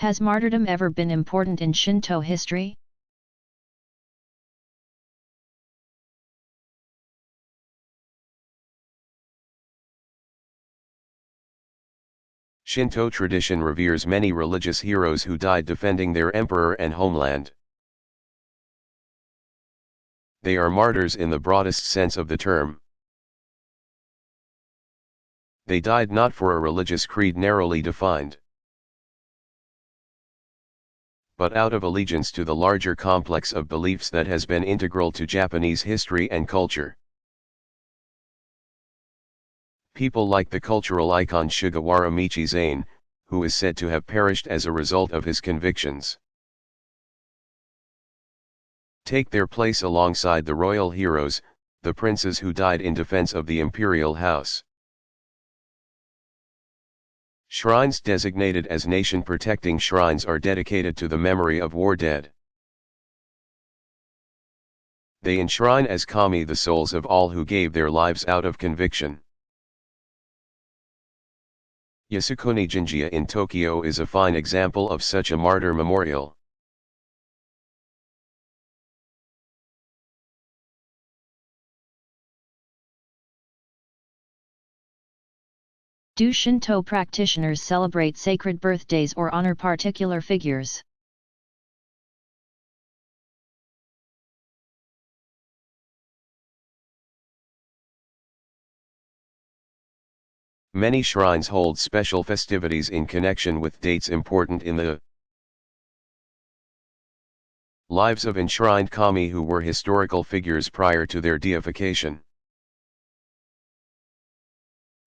Has martyrdom ever been important in Shinto history? Shinto tradition reveres many religious heroes who died defending their emperor and homeland. They are martyrs in the broadest sense of the term. They died not for a religious creed narrowly defined, but out of allegiance to the larger complex of beliefs that has been integral to Japanese history and culture. People like the cultural icon Sugawara Michizane, who is said to have perished as a result of his convictions, take their place alongside the royal heroes, the princes who died in defense of the imperial house. Shrines designated as nation-protecting shrines are dedicated to the memory of war dead. They enshrine as kami the souls of all who gave their lives out of conviction. Yasukuni Jinja in Tokyo is a fine example of such a martyr memorial. Do Shinto practitioners celebrate sacred birthdays or honor particular figures? Many shrines hold special festivities in connection with dates important in the lives of enshrined kami who were historical figures prior to their deification.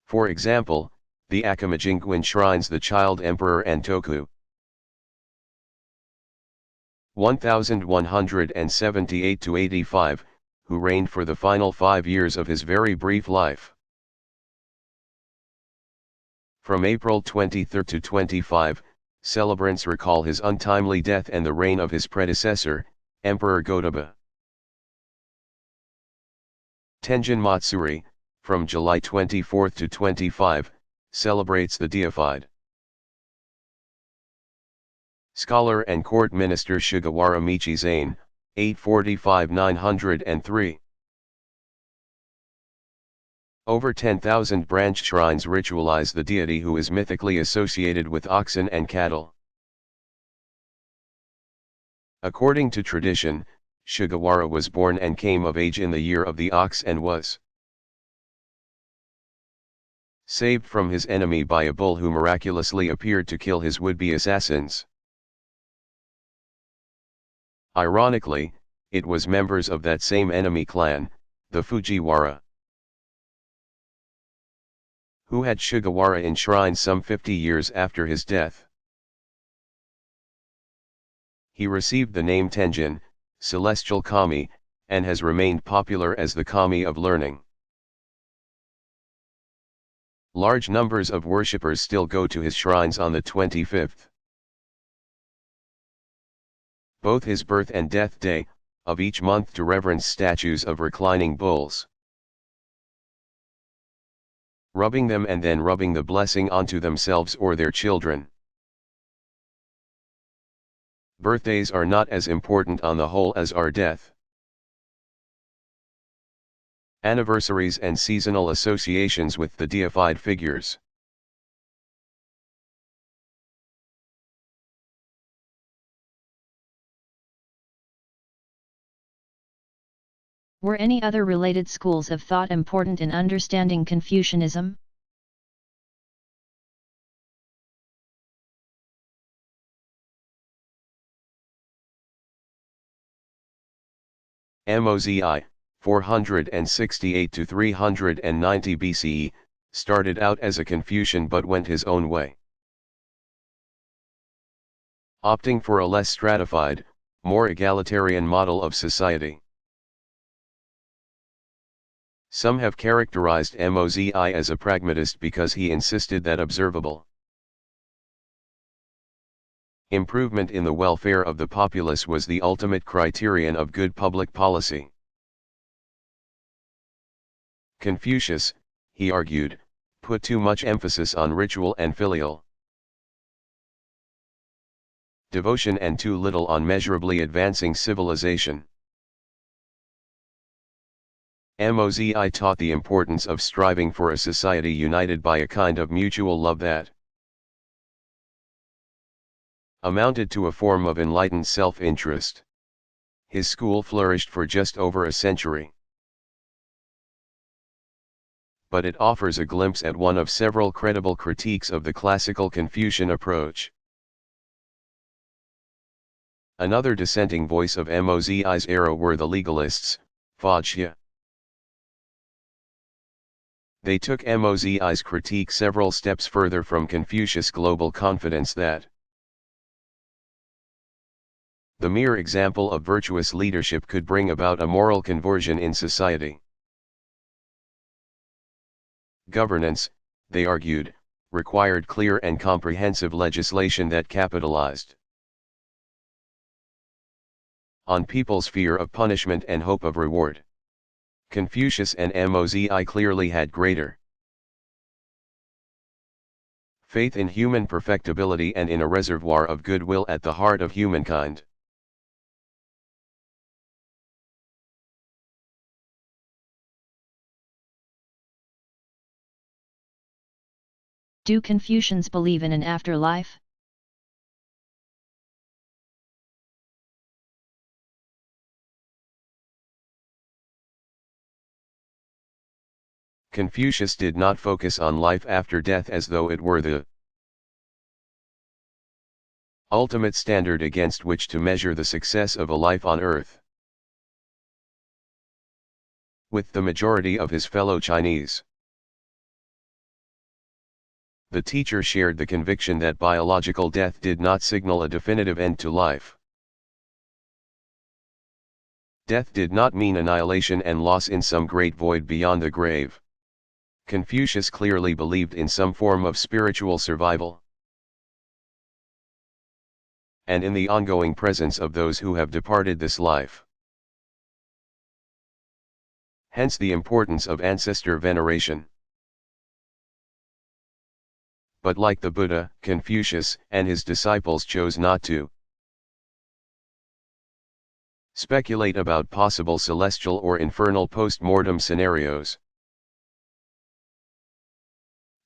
For example, the Akamajingu enshrines the child emperor Antoku 1178–85, who reigned for the final 5 years of his very brief life. From April 23 to 25, celebrants recall his untimely death and the reign of his predecessor, Emperor Gotaba. Tenjin Matsuri, from July 24 to 25, celebrates the deified scholar and court minister Sugawara Michizane, 845–903. Over 10,000 branch shrines ritualize the deity who is mythically associated with oxen and cattle. According to tradition, Sugawara was born and came of age in the year of the ox and was saved from his enemy by a bull who miraculously appeared to kill his would-be assassins. Ironically, it was members of that same enemy clan, the Fujiwara, who had Sugawara enshrined some 50 years after his death. He received the name Tenjin, celestial kami, and has remained popular as the kami of learning. Large numbers of worshippers still go to his shrines on the 25th, both his birth and death day, of each month to reverence statues of reclining bulls, rubbing them and then rubbing the blessing onto themselves or their children. Birthdays are not as important on the whole as are death, anniversaries and seasonal associations with the deified figures. Were any other related schools of thought important in understanding Confucianism? Mozi, 468 to 390 BCE, started out as a Confucian but went his own way, opting for a less stratified, more egalitarian model of society. Some have characterized Mozi as a pragmatist because he insisted that observable improvement in the welfare of the populace was the ultimate criterion of good public policy. Confucius, he argued, put too much emphasis on ritual and filial devotion and too little on measurably advancing civilization. Mozi taught the importance of striving for a society united by a kind of mutual love that amounted to a form of enlightened self-interest. His school flourished for just over a century. But it offers a glimpse at one of several credible critiques of the classical Confucian approach. Another dissenting voice of Mozi's era were the legalists, Fajia. They took Mozi's critique several steps further from Confucius' global confidence that the mere example of virtuous leadership could bring about a moral conversion in society. Governance, they argued, required clear and comprehensive legislation that capitalized on people's fear of punishment and hope of reward. Confucius and Mozi clearly had greater faith in human perfectibility and in a reservoir of goodwill at the heart of humankind. Do Confucians believe in an afterlife? Confucius did not focus on life after death as though it were the ultimate standard against which to measure the success of a life on earth. With the majority of his fellow Chinese, the teacher shared the conviction that biological death did not signal a definitive end to life. Death did not mean annihilation and loss in some great void beyond the grave. Confucius clearly believed in some form of spiritual survival, and in the ongoing presence of those who have departed this life. Hence the importance of ancestor veneration. But like the Buddha, Confucius and his disciples chose not to speculate about possible celestial or infernal post-mortem scenarios.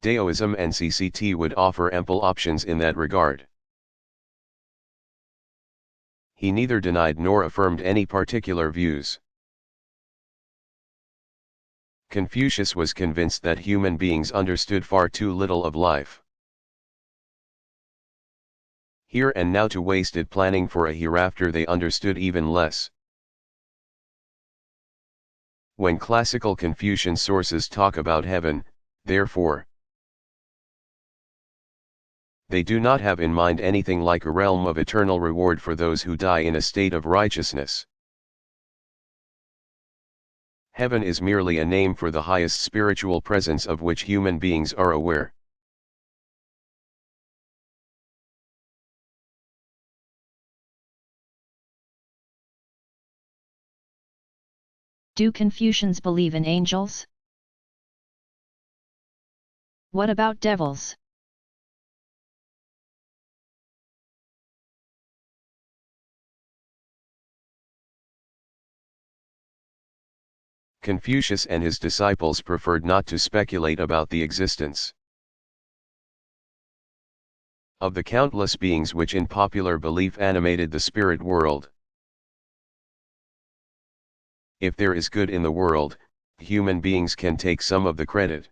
Daoism and CCT would offer ample options in that regard. He neither denied nor affirmed any particular views. Confucius was convinced that human beings understood far too little of life here and now to wasted planning for a hereafter they understood even less. When classical Confucian sources talk about heaven, therefore, they do not have in mind anything like a realm of eternal reward for those who die in a state of righteousness. Heaven is merely a name for the highest spiritual presence of which human beings are aware. Do Confucians believe in angels? What about devils? Confucius and his disciples preferred not to speculate about the existence of the countless beings which in popular belief animated the spirit world. If there is good in the world, human beings can take some of the credit.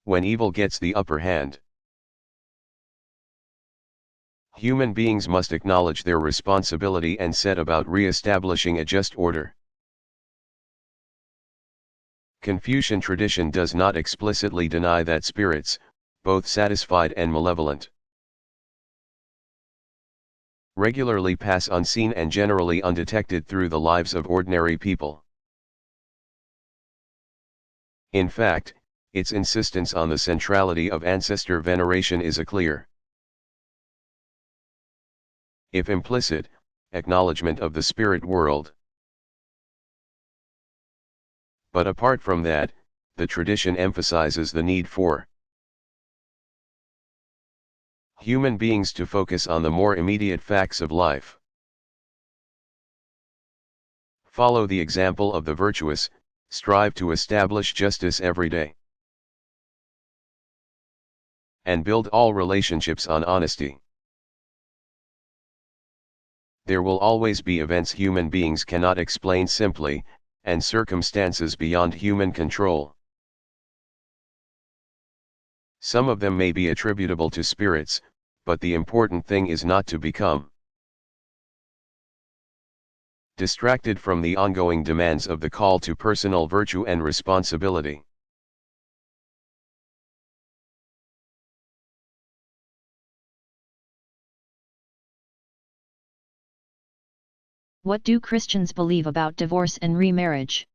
When evil gets the upper hand, human beings must acknowledge their responsibility and set about re-establishing a just order. Confucian tradition does not explicitly deny that spirits, both satisfied and malevolent, regularly pass unseen and generally undetected through the lives of ordinary people. In fact, its insistence on the centrality of ancestor veneration is a clear, if implicit, acknowledgement of the spirit world. But apart from that, the tradition emphasizes the need for human beings to focus on the more immediate facts of life. Follow the example of the virtuous, strive to establish justice every day, and build all relationships on honesty. There will always be events human beings cannot explain simply, and circumstances beyond human control. Some of them may be attributable to spirits, but the important thing is not to become distracted from the ongoing demands of the call to personal virtue and responsibility. What do Christians believe about divorce and remarriage?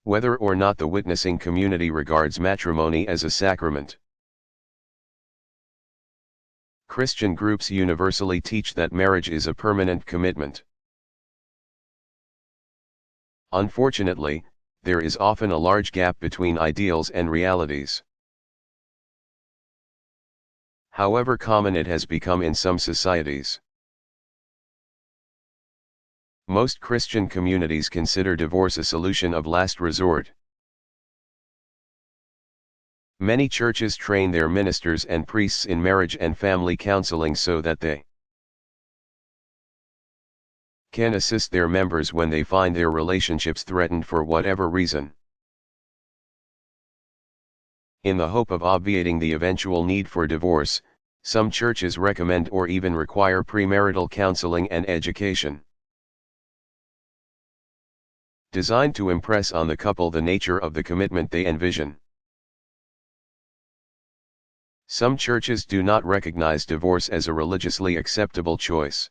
Whether or not the witnessing community regards matrimony as a sacrament. Christian groups universally teach that marriage is a permanent commitment. Unfortunately, there is often a large gap between ideals and realities. However common it has become in some societies. Most Christian communities consider divorce a solution of last resort. Many churches train their ministers and priests in marriage and family counseling so that they can assist their members when they find their relationships threatened for whatever reason, in the hope of obviating the eventual need for divorce. Some churches recommend or even require premarital counseling and education, designed to impress on the couple the nature of the commitment they envision. Some churches do not recognize divorce as a religiously acceptable choice,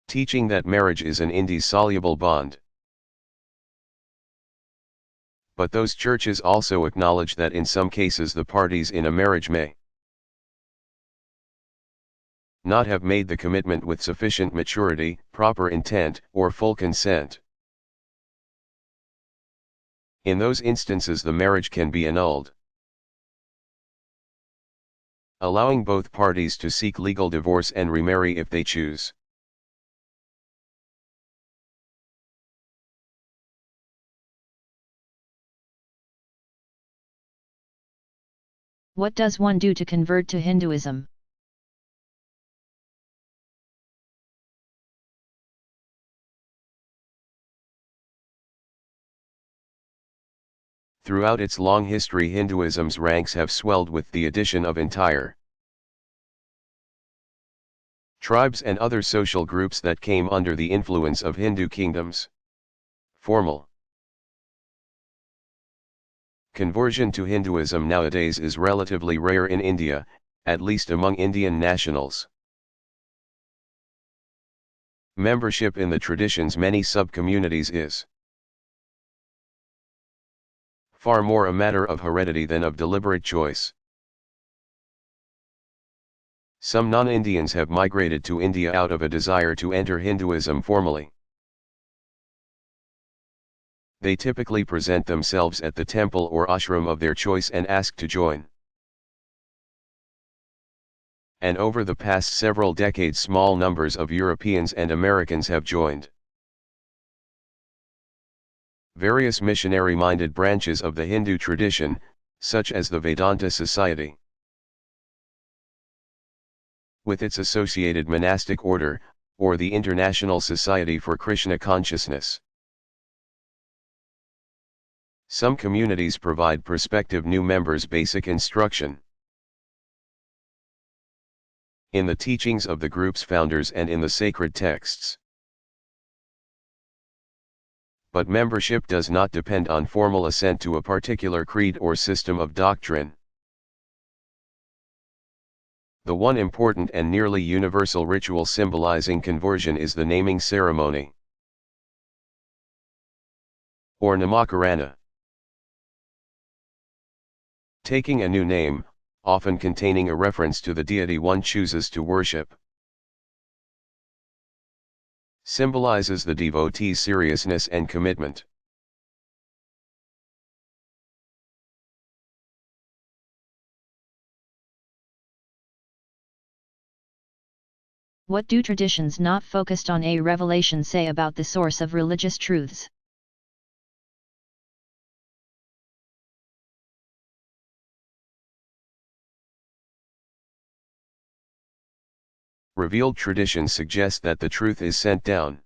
teaching that marriage is an indissoluble bond. But those churches also acknowledge that in some cases the parties in a marriage may not have made the commitment with sufficient maturity, proper intent, or full consent. In those instances the marriage can be annulled, allowing both parties to seek legal divorce and remarry if they choose. What does one do to convert to Hinduism? Throughout its long history, Hinduism's ranks have swelled with the addition of entire tribes and other social groups that came under the influence of Hindu kingdoms. Formal conversion to Hinduism nowadays is relatively rare in India, at least among Indian nationals. Membership in the tradition's many sub-communities is far more a matter of heredity than of deliberate choice. Some non-Indians have migrated to India out of a desire to enter Hinduism formally. They typically present themselves at the temple or ashram of their choice and ask to join. And over the past several decades, small numbers of Europeans and Americans have joined. Various missionary-minded branches of the Hindu tradition, such as the Vedanta Society, with its associated monastic order, or the International Society for Krishna Consciousness. Some communities provide prospective new members basic instruction in the teachings of the group's founders and in the sacred texts. But membership does not depend on formal assent to a particular creed or system of doctrine. The one important and nearly universal ritual symbolizing conversion is the naming ceremony, or namakarana. Taking a new name, often containing a reference to the deity one chooses to worship. symbolizes the devotee's seriousness and commitment. What do traditions not focused on a revelation say about the source of religious truths? Revealed traditions suggest that the truth is sent down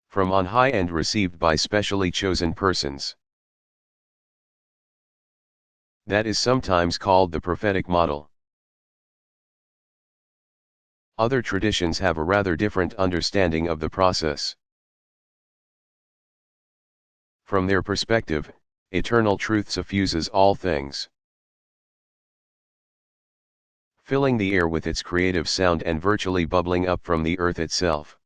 from on high and received by specially chosen persons. That is sometimes called the prophetic model. Other traditions have a rather different understanding of the process. From their perspective, eternal truth suffuses all things, filling the air with its creative sound and virtually bubbling up from the earth itself.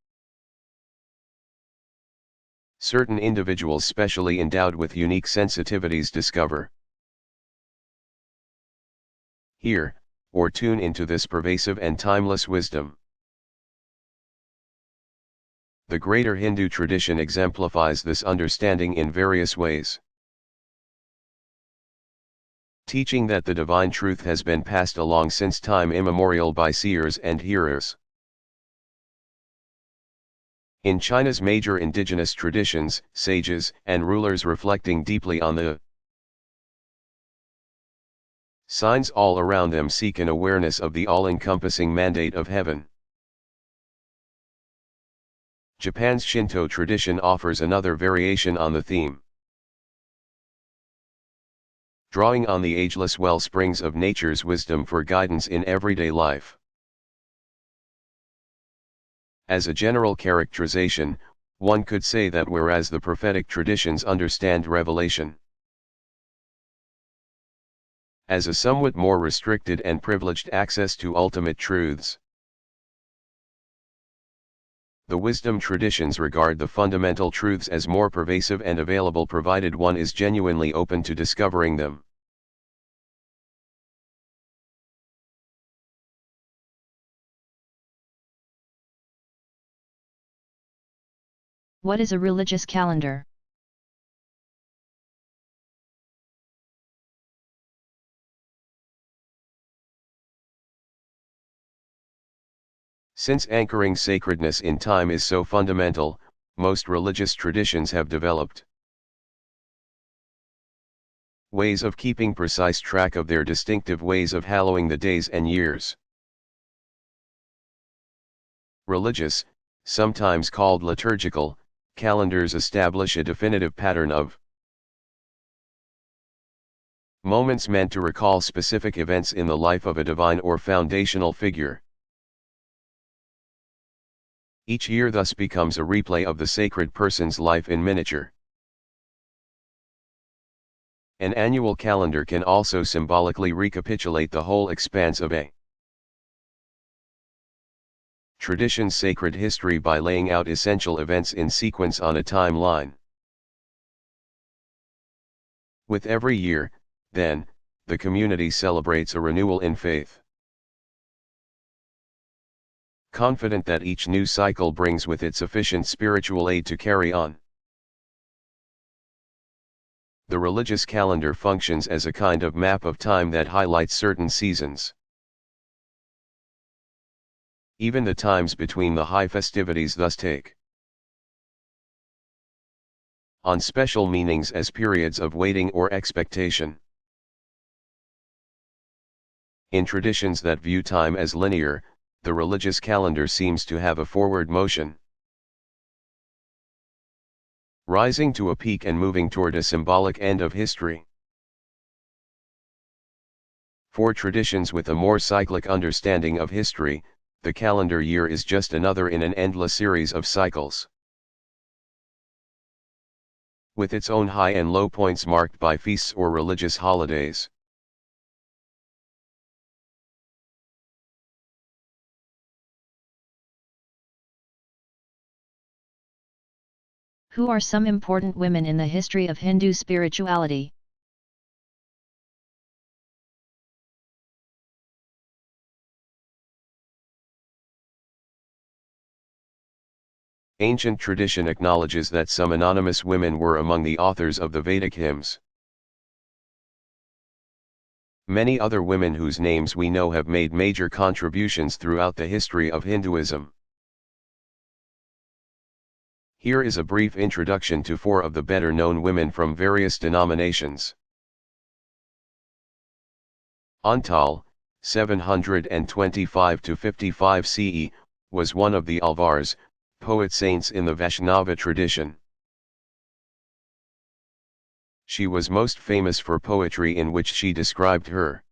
Certain individuals specially endowed with unique sensitivities discover, hear, or tune into this pervasive and timeless wisdom. The greater Hindu tradition exemplifies this understanding in various ways, teaching that the divine truth has been passed along since time immemorial by seers and hearers. In China's major indigenous traditions, sages and rulers reflecting deeply on the signs all around them seek an awareness of the all-encompassing mandate of heaven. Japan's Shinto tradition offers another variation on the theme, drawing on the ageless well springs of nature's wisdom for guidance in everyday life. As a general characterization, one could say that whereas the prophetic traditions understand revelation as a somewhat more restricted and privileged access to ultimate truths, the wisdom traditions regard the fundamental truths as more pervasive and available provided one is genuinely open to discovering them. What is a religious calendar? Since anchoring sacredness in time is so fundamental, most religious traditions have developed ways of keeping precise track of their distinctive ways of hallowing the days and years. Religious, sometimes called liturgical, calendars establish a definitive pattern of moments meant to recall specific events in the life of a divine or foundational figure. Each year thus becomes a replay of the sacred person's life in miniature. An annual calendar can also symbolically recapitulate the whole expanse of a tradition's sacred history by laying out essential events in sequence on a timeline. With every year, then, the community celebrates a renewal in faith, confident that each new cycle brings with it sufficient spiritual aid to carry on. The religious calendar functions as a kind of map of time that highlights certain seasons. Even the times between the high festivities thus take on special meanings as periods of waiting or expectation. In traditions that view time as linear, the religious calendar seems to have a forward motion, rising to a peak and moving toward a symbolic end of history. For traditions with a more cyclic understanding of history, the calendar year is just another in an endless series of cycles, with its own high and low points marked by feasts or religious holidays. Who are some important women in the history of Hindu spirituality? Ancient tradition acknowledges that some anonymous women were among the authors of the Vedic hymns. Many other women whose names we know have made major contributions throughout the history of Hinduism. Here is a brief introduction to 4 of the better-known women from various denominations. Antal, 725–55 CE, was one of the Alvars, poet saints in the Vaishnava tradition. She was most famous for poetry in which she described her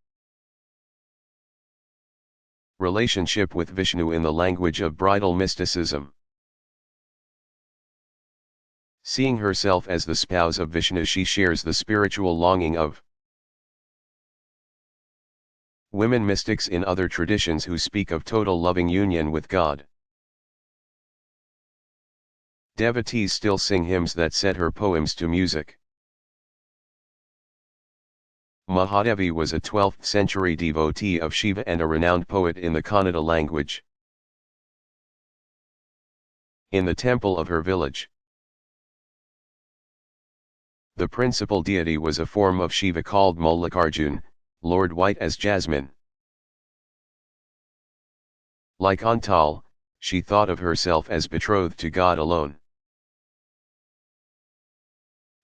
relationship with Vishnu in the language of bridal mysticism. Seeing herself as the spouse of Vishnu, she shares the spiritual longing of women mystics in other traditions who speak of total loving union with God. Devotees still sing hymns that set her poems to music. Mahadevi was a 12th century devotee of Shiva and a renowned poet in the Kannada language. In the temple of her village, the principal deity was a form of Shiva called Mallikarjun, Lord White as Jasmine. Like Antal, she thought of herself as betrothed to God alone.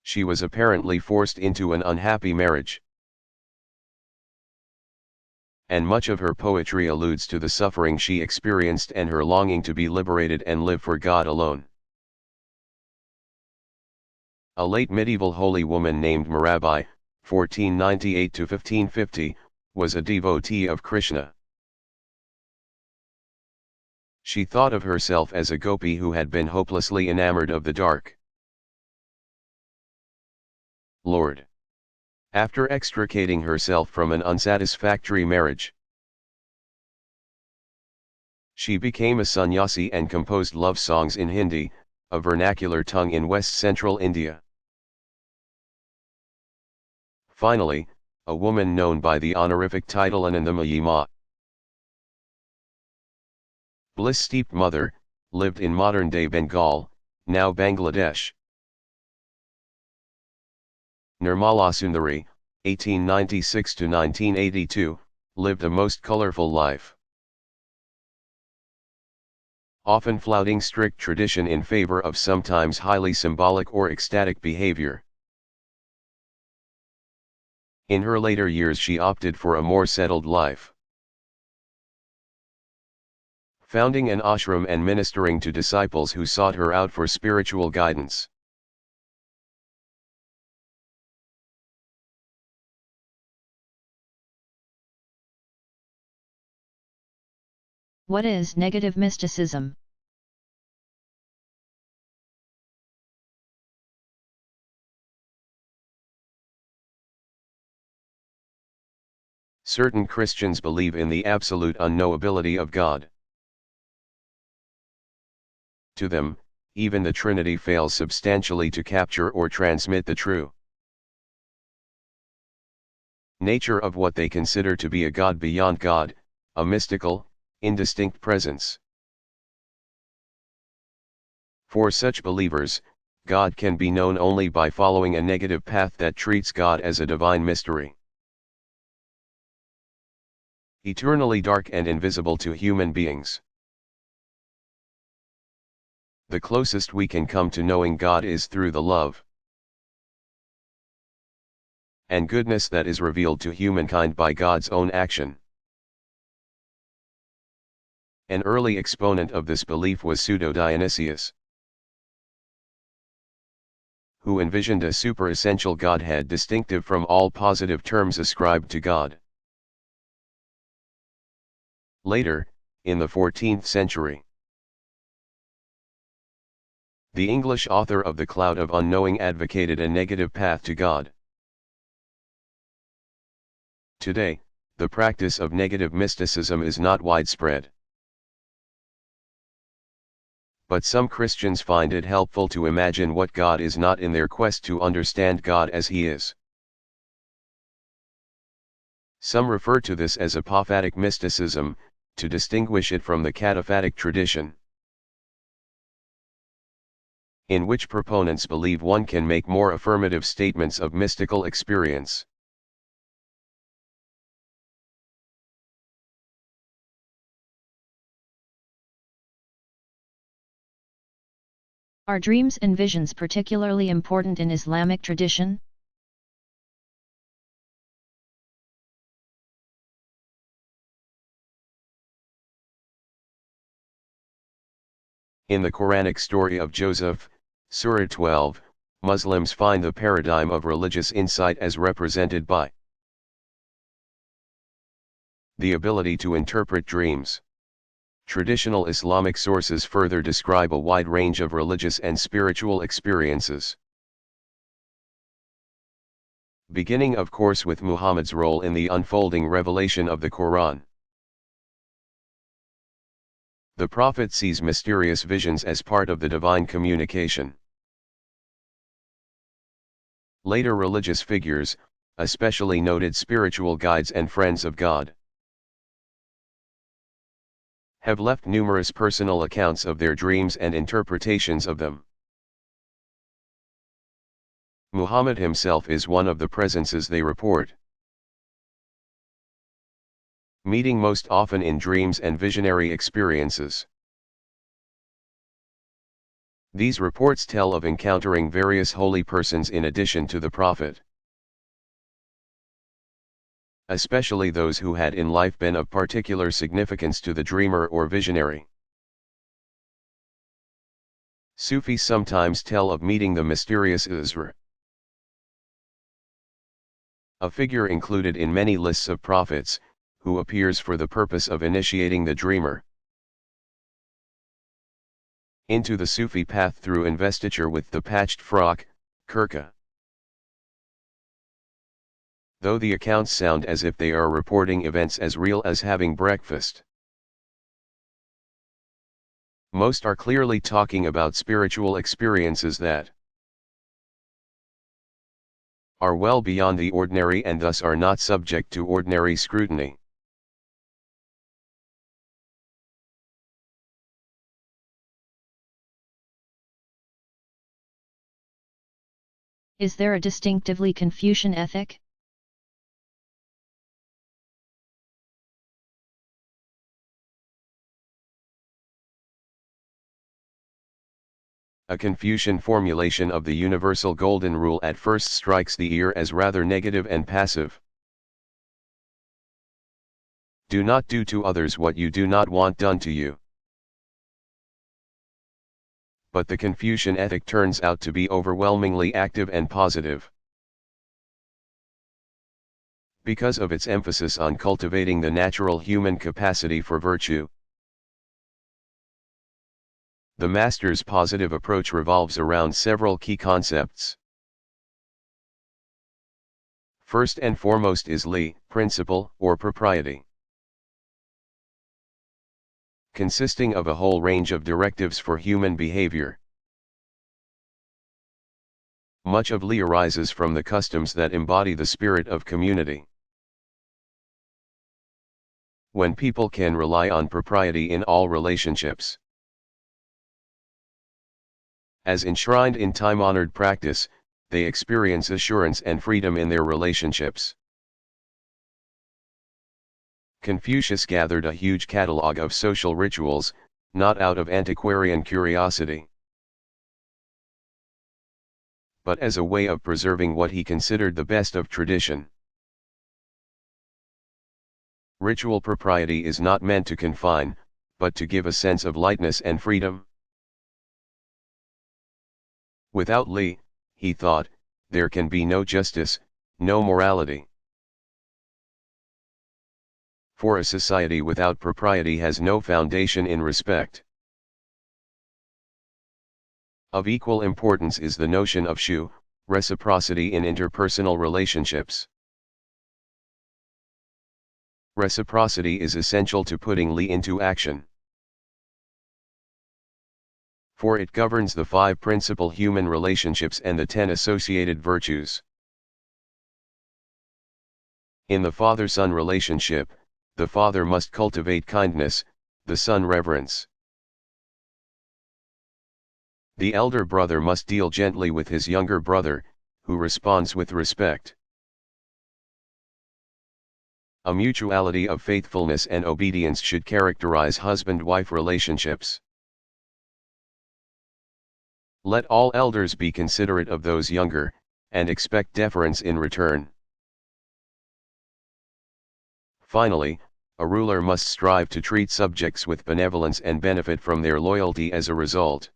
She was apparently forced into an unhappy marriage, and much of her poetry alludes to the suffering she experienced and her longing to be liberated and live for God alone. A late medieval holy woman named Mirabai, 1498–1550, was a devotee of Krishna. She thought of herself as a gopi who had been hopelessly enamored of the dark Lord. After extricating herself from an unsatisfactory marriage, she became a sannyasi and composed love songs in Hindi, a vernacular tongue in west-central India. Finally, a woman known by the honorific title Anandamayi Ma, bliss-steeped mother, lived in modern-day Bengal, now Bangladesh. Nirmala Sundari, 1896–1982, lived a most colorful life, often flouting strict tradition in favor of sometimes highly symbolic or ecstatic behavior. In her later years she opted for a more settled life, founding an ashram and ministering to disciples who sought her out for spiritual guidance. What is negative mysticism? Certain Christians believe in the absolute unknowability of God. To them, even the Trinity fails substantially to capture or transmit the true nature of what they consider to be a God beyond God, a mystical, indistinct presence. For such believers, God can be known only by following a negative path that treats God as a divine mystery, eternally dark and invisible to human beings. The closest we can come to knowing God is through the love and goodness that is revealed to humankind by God's own action. An early exponent of this belief was Pseudo-Dionysius, who envisioned a super-essential Godhead distinctive from all positive terms ascribed to God. Later, in the 14th century, the English author of The Cloud of Unknowing advocated a negative path to God. Today, the practice of negative mysticism is not widespread, but some Christians find it helpful to imagine what God is not in their quest to understand God as He is. Some refer to this as apophatic mysticism, to distinguish it from the cataphatic tradition. in which proponents believe one can make more affirmative statements of mystical experience. Are dreams and visions particularly important in Islamic tradition? In the Quranic story of Joseph, Surah 12, Muslims find the paradigm of religious insight as represented by the ability to interpret dreams. Traditional Islamic sources further describe a wide range of religious and spiritual experiences. Beginning of course with Muhammad's role in the unfolding revelation of the Quran. The Prophet sees mysterious visions as part of the divine communication. Later religious figures, especially noted spiritual guides and friends of God, have left numerous personal accounts of their dreams and interpretations of them. Muhammad himself is one of the presences they report, meeting most often in dreams and visionary experiences. These reports tell of encountering various holy persons in addition to the Prophet, especially those who had in life been of particular significance to the dreamer or visionary. Sufis sometimes tell of meeting the mysterious Isra, a figure included in many lists of prophets, who appears for the purpose of initiating the dreamer into the Sufi path through investiture with the patched frock, kurka. Though the accounts sound as if they are reporting events as real as having breakfast, most are clearly talking about spiritual experiences that are well beyond the ordinary and thus are not subject to ordinary scrutiny. Is there a distinctively Confucian ethic? A Confucian formulation of the universal golden rule at first strikes the ear as rather negative and passive. Do not do to others what you do not want done to you. But the Confucian ethic turns out to be overwhelmingly active and positive, because of its emphasis on cultivating the natural human capacity for virtue. The master's positive approach revolves around several key concepts. First and foremost is li, principle, or propriety, consisting of a whole range of directives for human behavior. Much of li arises from the customs that embody the spirit of community. When people can rely on propriety in all relationships, as enshrined in time-honored practice, they experience assurance and freedom in their relationships. Confucius gathered a huge catalogue of social rituals, not out of antiquarian curiosity, but as a way of preserving what he considered the best of tradition. Ritual propriety is not meant to confine, but to give a sense of lightness and freedom. Without li, he thought, there can be no justice, no morality. For a society without propriety has no foundation in respect. Of equal importance is the notion of shu, reciprocity in interpersonal relationships. Reciprocity is essential to putting li into action, for it governs the 5 principal human relationships and the 10 associated virtues. In the father-son relationship, the father must cultivate kindness, the son reverence. The elder brother must deal gently with his younger brother, who responds with respect. A mutuality of faithfulness and obedience should characterize husband-wife relationships. Let all elders be considerate of those younger, and expect deference in return. Finally, a ruler must strive to treat subjects with benevolence and benefit from their loyalty as a result.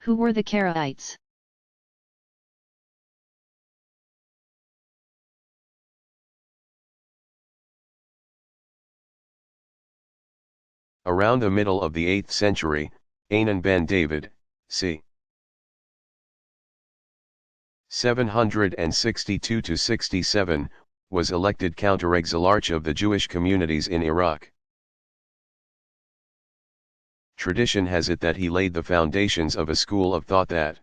Who were the Karaites? Around the middle of the 8th century, Anan ben David, c. 762–67, was elected counter-exilarch of the Jewish communities in Iraq. Tradition has it that he laid the foundations of a school of thought that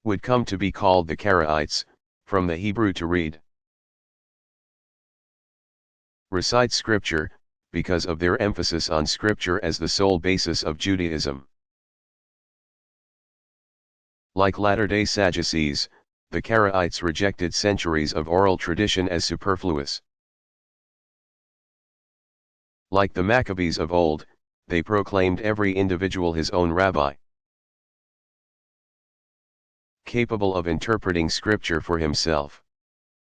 would come to be called the Karaites, from the Hebrew to read, recite scripture, because of their emphasis on scripture as the sole basis of Judaism. Like latter-day Sadducees, the Karaites rejected centuries of oral tradition as superfluous. Like the Maccabees of old, they proclaimed every individual his own rabbi, capable of interpreting scripture for himself.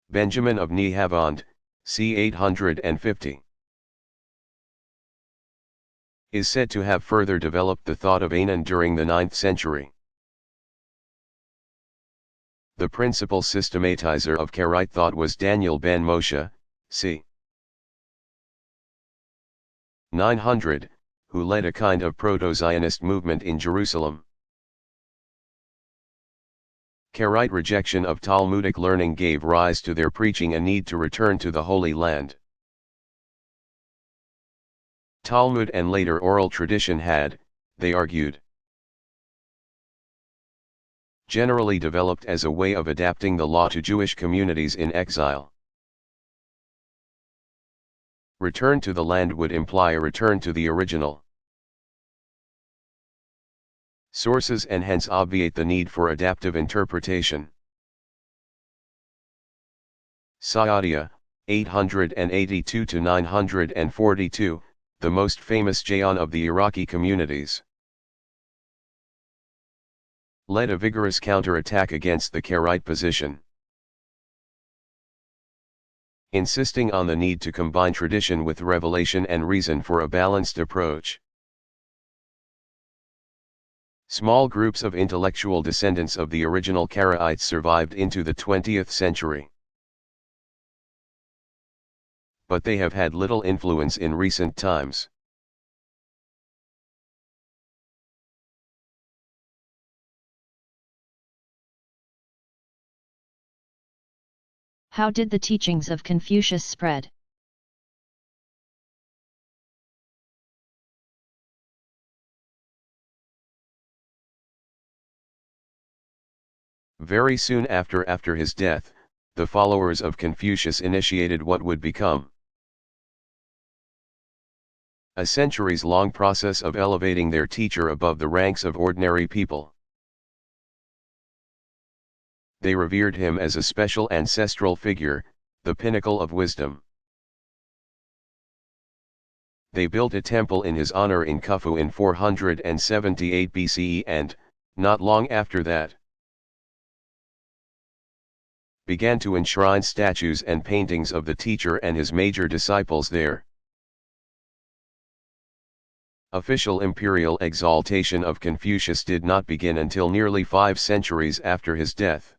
Benjamin of Nehavond, c. 850, is said to have further developed the thought of Anan during the 9th century. The principal systematizer of Karaite thought was Daniel ben Moshe, c. 900, who led a kind of proto-Zionist movement in Jerusalem. Karaite rejection of Talmudic learning gave rise to their preaching a need to return to the Holy Land. Talmud and later oral tradition had, they argued, generally developed as a way of adapting the law to Jewish communities in exile. Return to the land would imply a return to the original sources and hence obviate the need for adaptive interpretation. Saadia, 882–942, the most famous Jayan of the Iraqi communities, led a vigorous counter-attack against the Karaite position, insisting on the need to combine tradition with revelation and reason for a balanced approach. Small groups of intellectual descendants of the original Karaites survived into the 20th century. But they have had little influence in recent times. How did the teachings of Confucius spread? Very soon after his death, the followers of Confucius initiated what would become a centuries-long process of elevating their teacher above the ranks of ordinary people. They revered him as a special ancestral figure, the pinnacle of wisdom. They built a temple in his honor in Khufu in 478 BCE and, not long after that, began to enshrine statues and paintings of the teacher and his major disciples there. Official imperial exaltation of Confucius did not begin until nearly 5 centuries after his death.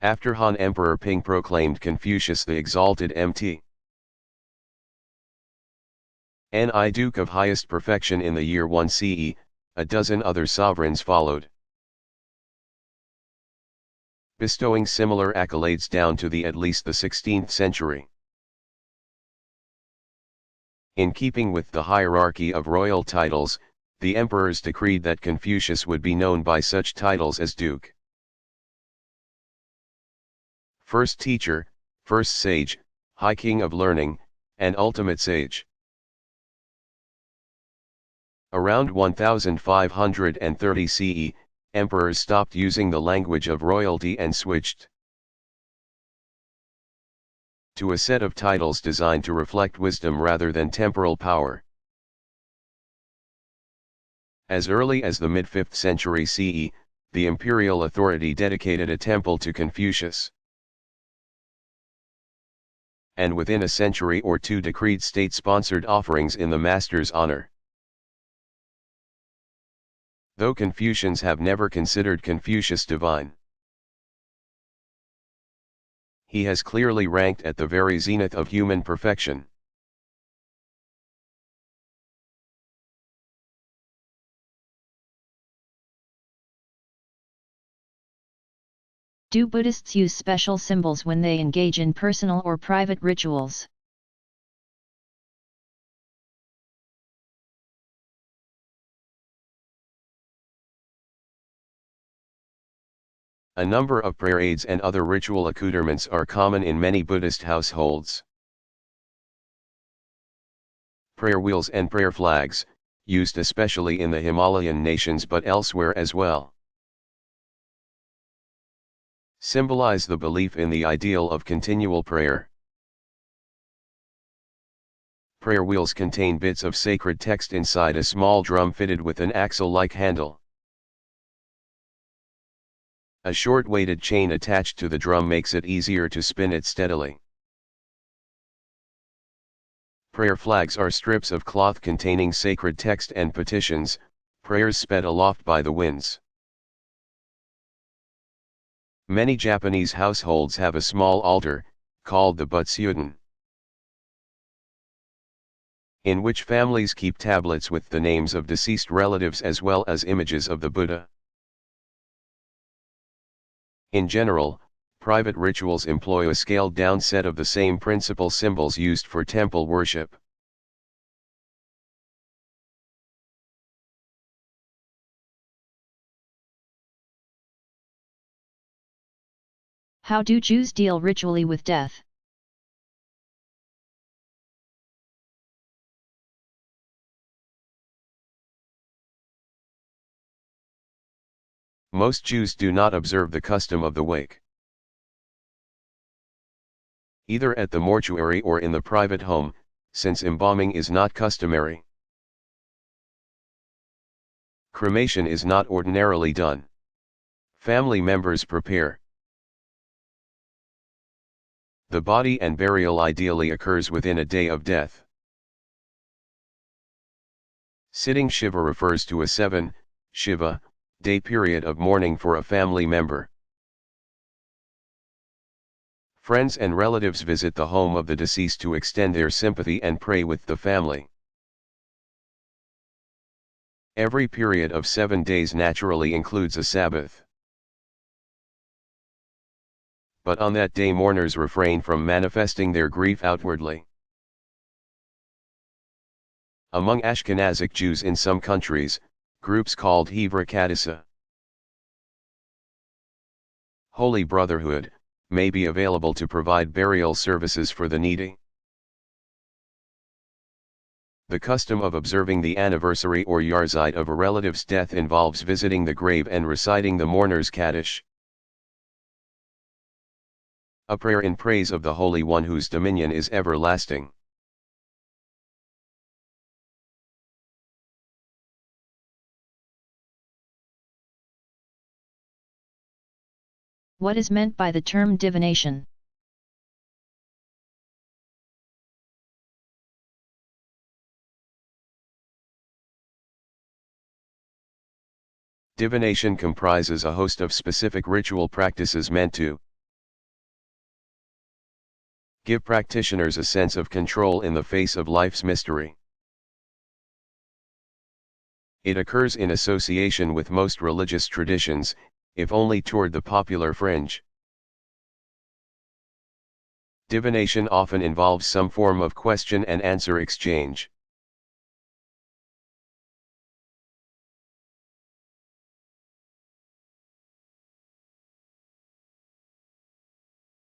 After Han Emperor Ping proclaimed Confucius the exalted Mt. Ni Duke of highest perfection in the year 1 CE, a dozen other sovereigns followed, bestowing similar accolades down to at least the 16th century. In keeping with the hierarchy of royal titles, the emperors decreed that Confucius would be known by such titles as Duke, First Teacher, First Sage, High King of Learning, and Ultimate Sage. Around 1530 CE, emperors stopped using the language of royalty and switched to a set of titles designed to reflect wisdom rather than temporal power. As early as the mid-5th century CE, the imperial authority dedicated a temple to Confucius, and within a century or two decreed state-sponsored offerings in the master's honor. Though Confucians have never considered Confucius divine, he has clearly ranked at the very zenith of human perfection. Do Buddhists use special symbols when they engage in personal or private rituals? A number of prayer aids and other ritual accoutrements are common in many Buddhist households. Prayer wheels and prayer flags, used especially in the Himalayan nations but elsewhere as well, symbolize the belief in the ideal of continual prayer. Prayer wheels contain bits of sacred text inside a small drum fitted with an axle-like handle. A short weighted chain attached to the drum makes it easier to spin it steadily. Prayer flags are strips of cloth containing sacred text and petitions, prayers sped aloft by the winds. Many Japanese households have a small altar, called the Butsudan, in which families keep tablets with the names of deceased relatives as well as images of the Buddha. In general, private rituals employ a scaled-down set of the same principal symbols used for temple worship. How do Jews deal ritually with death? Most Jews do not observe the custom of the wake, either at the mortuary or in the private home, since embalming is not customary. Cremation is not ordinarily done. Family members prepare the body and burial ideally occurs within a day of death. Sitting Shiva refers to a 7 Shiva day period of mourning for a family member. Friends and relatives visit the home of the deceased to extend their sympathy and pray with the family. Every period of 7 days naturally includes a Sabbath. But on that day mourners refrain from manifesting their grief outwardly. Among Ashkenazic Jews in some countries, groups called Hevra Kadisa, Holy Brotherhood, may be available to provide burial services for the needy. The custom of observing the anniversary or yahrzeit of a relative's death involves visiting the grave and reciting the mourner's Kaddish, a prayer in praise of the Holy One whose dominion is everlasting. What is meant by the term divination? Divination comprises a host of specific ritual practices meant to give practitioners a sense of control in the face of life's mystery. It occurs in association with most religious traditions, if only toward the popular fringe. Divination often involves some form of question and answer exchange.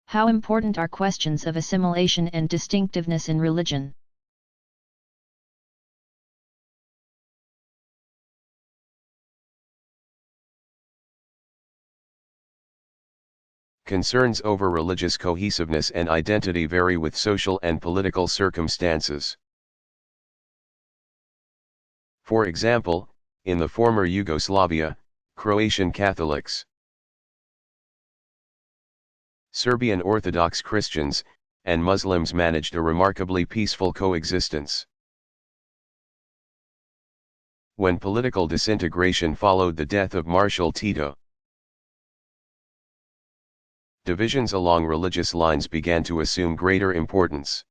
How important are questions of assimilation and distinctiveness in religion? Concerns over religious cohesiveness and identity vary with social and political circumstances. For example, in the former Yugoslavia, Croatian Catholics, Serbian Orthodox Christians, and Muslims managed a remarkably peaceful coexistence. When political disintegration followed the death of Marshal Tito, divisions along religious lines began to assume greater importance.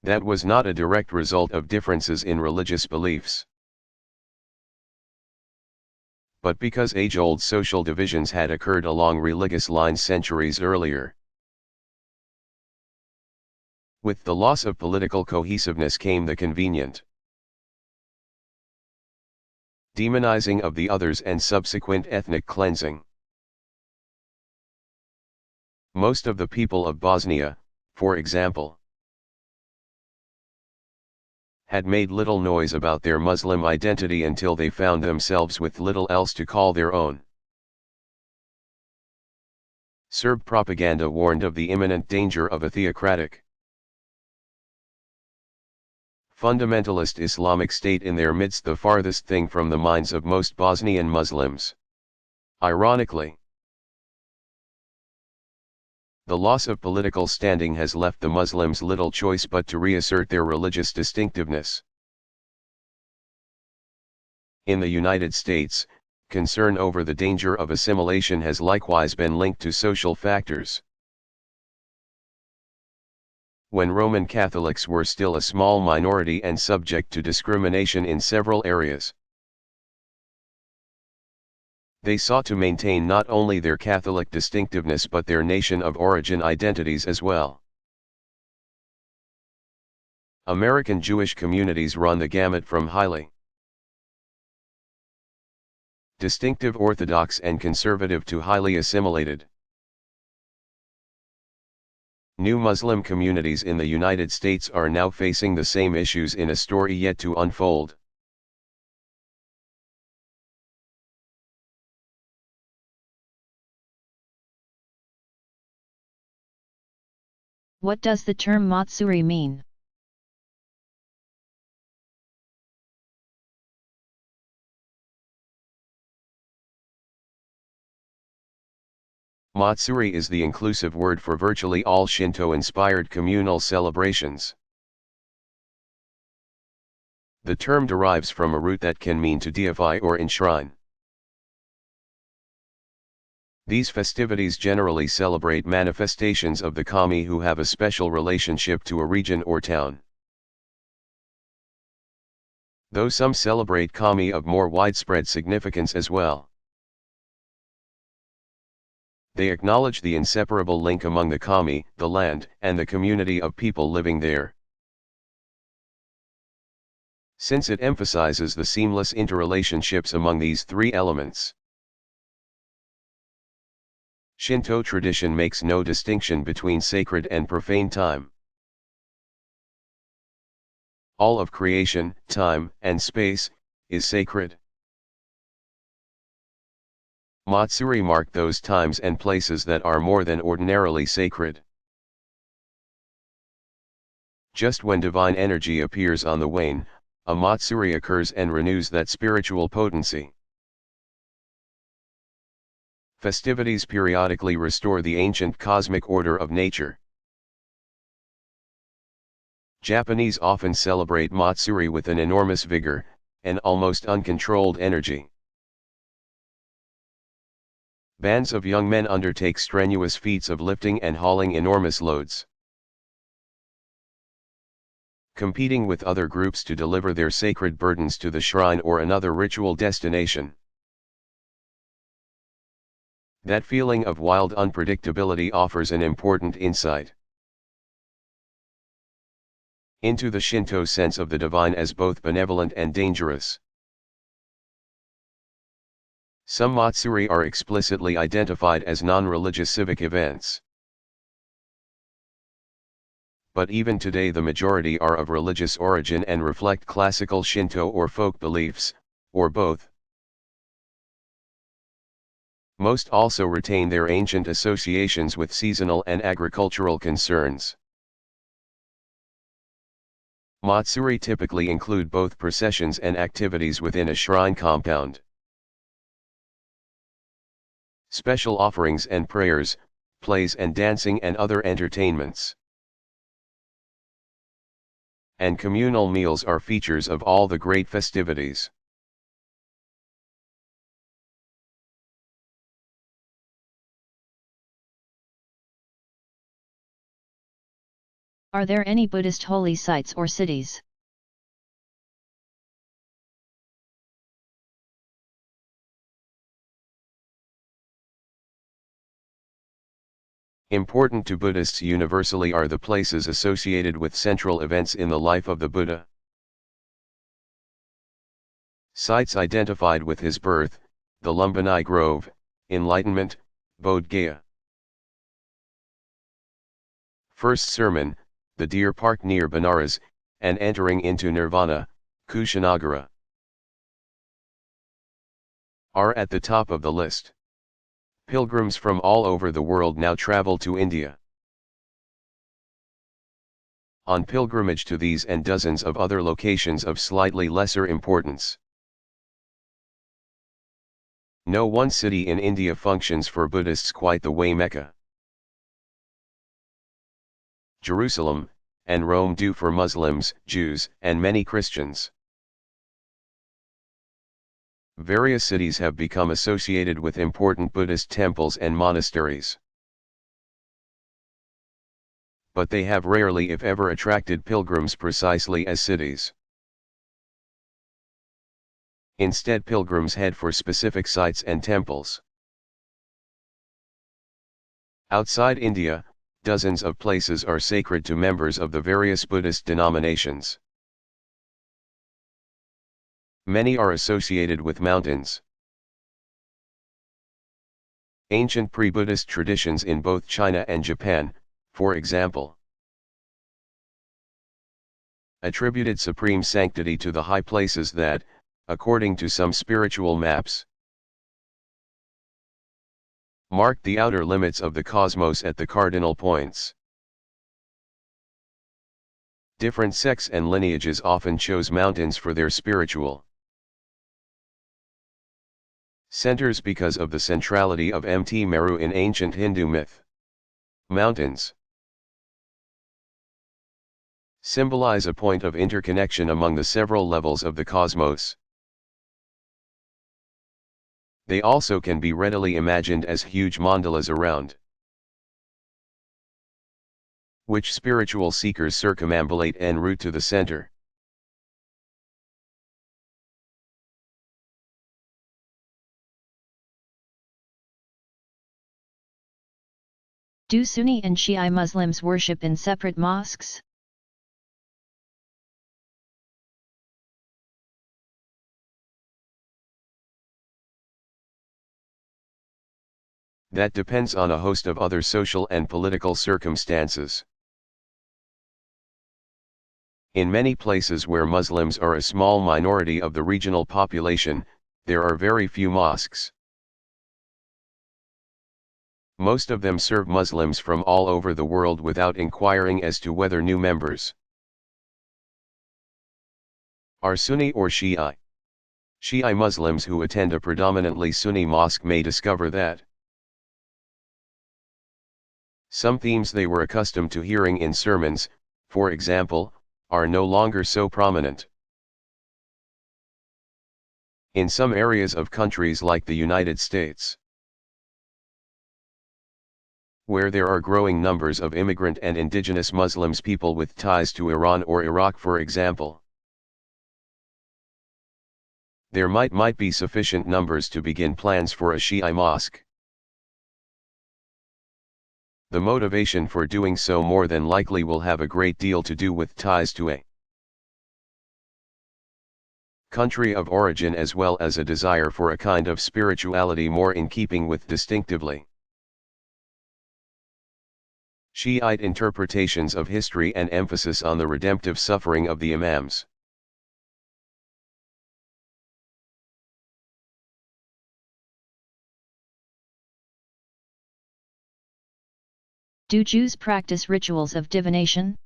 That was not a direct result of differences in religious beliefs, but because age-old social divisions had occurred along religious lines centuries earlier. With the loss of political cohesiveness came the convenient demonizing of the others and subsequent ethnic cleansing. Most of the people of Bosnia, for example, had made little noise about their Muslim identity until they found themselves with little else to call their own. Serb propaganda warned of the imminent danger of a theocratic, fundamentalist Islamic State in their midst, the farthest thing from the minds of most Bosnian Muslims. Ironically, the loss of political standing has left the Muslims little choice but to reassert their religious distinctiveness. In the United States, concern over the danger of assimilation has likewise been linked to social factors. When Roman Catholics were still a small minority and subject to discrimination in several areas, they sought to maintain not only their Catholic distinctiveness but their nation of origin identities as well. American Jewish communities run the gamut from highly distinctive Orthodox and conservative to highly assimilated. New Muslim communities in the United States are now facing the same issues in a story yet to unfold. What does the term Matsuri mean? Matsuri is the inclusive word for virtually all Shinto-inspired communal celebrations. The term derives from a root that can mean to deify or enshrine. These festivities generally celebrate manifestations of the kami who have a special relationship to a region or town. Though some celebrate kami of more widespread significance as well. They acknowledge the inseparable link among the kami, the land, and the community of people living there. Since it emphasizes the seamless interrelationships among these three elements. Shinto tradition makes no distinction between sacred and profane time. All of creation, time, and space, is sacred. Matsuri mark those times and places that are more than ordinarily sacred. Just when divine energy appears on the wane, a Matsuri occurs and renews that spiritual potency. Festivities periodically restore the ancient cosmic order of nature. Japanese often celebrate Matsuri with an enormous vigor, and almost uncontrolled energy. Bands of young men undertake strenuous feats of lifting and hauling enormous loads, competing with other groups to deliver their sacred burdens to the shrine or another ritual destination. That feeling of wild unpredictability offers an important insight into the Shinto sense of the divine as both benevolent and dangerous. Some matsuri are explicitly identified as non-religious civic events. But even today the majority are of religious origin and reflect classical Shinto or folk beliefs, or both. Most also retain their ancient associations with seasonal and agricultural concerns. Matsuri typically include both processions and activities within a shrine compound. Special offerings and prayers, plays and dancing and other entertainments. And communal meals are features of all the great festivities. Are there any Buddhist holy sites or cities? Important to Buddhists universally are the places associated with central events in the life of the Buddha. Sites identified with his birth, the Lumbini Grove, Enlightenment, Bodh Gaya. First sermon, the Deer Park near Benares, and entering into Nirvana, Kushanagara, are at the top of the list. Pilgrims from all over the world now travel to India on pilgrimage to these and dozens of other locations of slightly lesser importance. No one city in India functions for Buddhists quite the way Mecca, Jerusalem, and Rome do for Muslims, Jews, and many Christians. Various cities have become associated with important Buddhist temples and monasteries, but they have rarely if ever attracted pilgrims precisely as cities. Instead, pilgrims head for specific sites and temples. Outside India, dozens of places are sacred to members of the various Buddhist denominations. Many are associated with mountains. Ancient pre-Buddhist traditions in both China and Japan, for example, attributed supreme sanctity to the high places that, according to some spiritual maps, marked the outer limits of the cosmos at the cardinal points. Different sects and lineages often chose mountains for their spiritual centers because of the centrality of Mt Meru in ancient Hindu myth. Mountains symbolize a point of interconnection among the several levels of the cosmos. They also can be readily imagined as huge mandalas around which spiritual seekers circumambulate en route to the center. Do Sunni and Shi'i Muslims worship in separate mosques? That depends on a host of other social and political circumstances. In many places where Muslims are a small minority of the regional population, there are very few mosques. Most of them serve Muslims from all over the world without inquiring as to whether new members are Sunni or Shi'i. Shi'i Muslims who attend a predominantly Sunni mosque may discover that some themes they were accustomed to hearing in sermons, for example, are no longer so prominent. In some areas of countries like the United States, where there are growing numbers of immigrant and indigenous Muslims, people with ties to Iran or Iraq for example, there might be sufficient numbers to begin plans for a Shi'i mosque. The motivation for doing so more than likely will have a great deal to do with ties to a country of origin as well as a desire for a kind of spirituality more in keeping with distinctively Shiite interpretations of history and emphasis on the redemptive suffering of the Imams. Do Jews practice rituals of divination?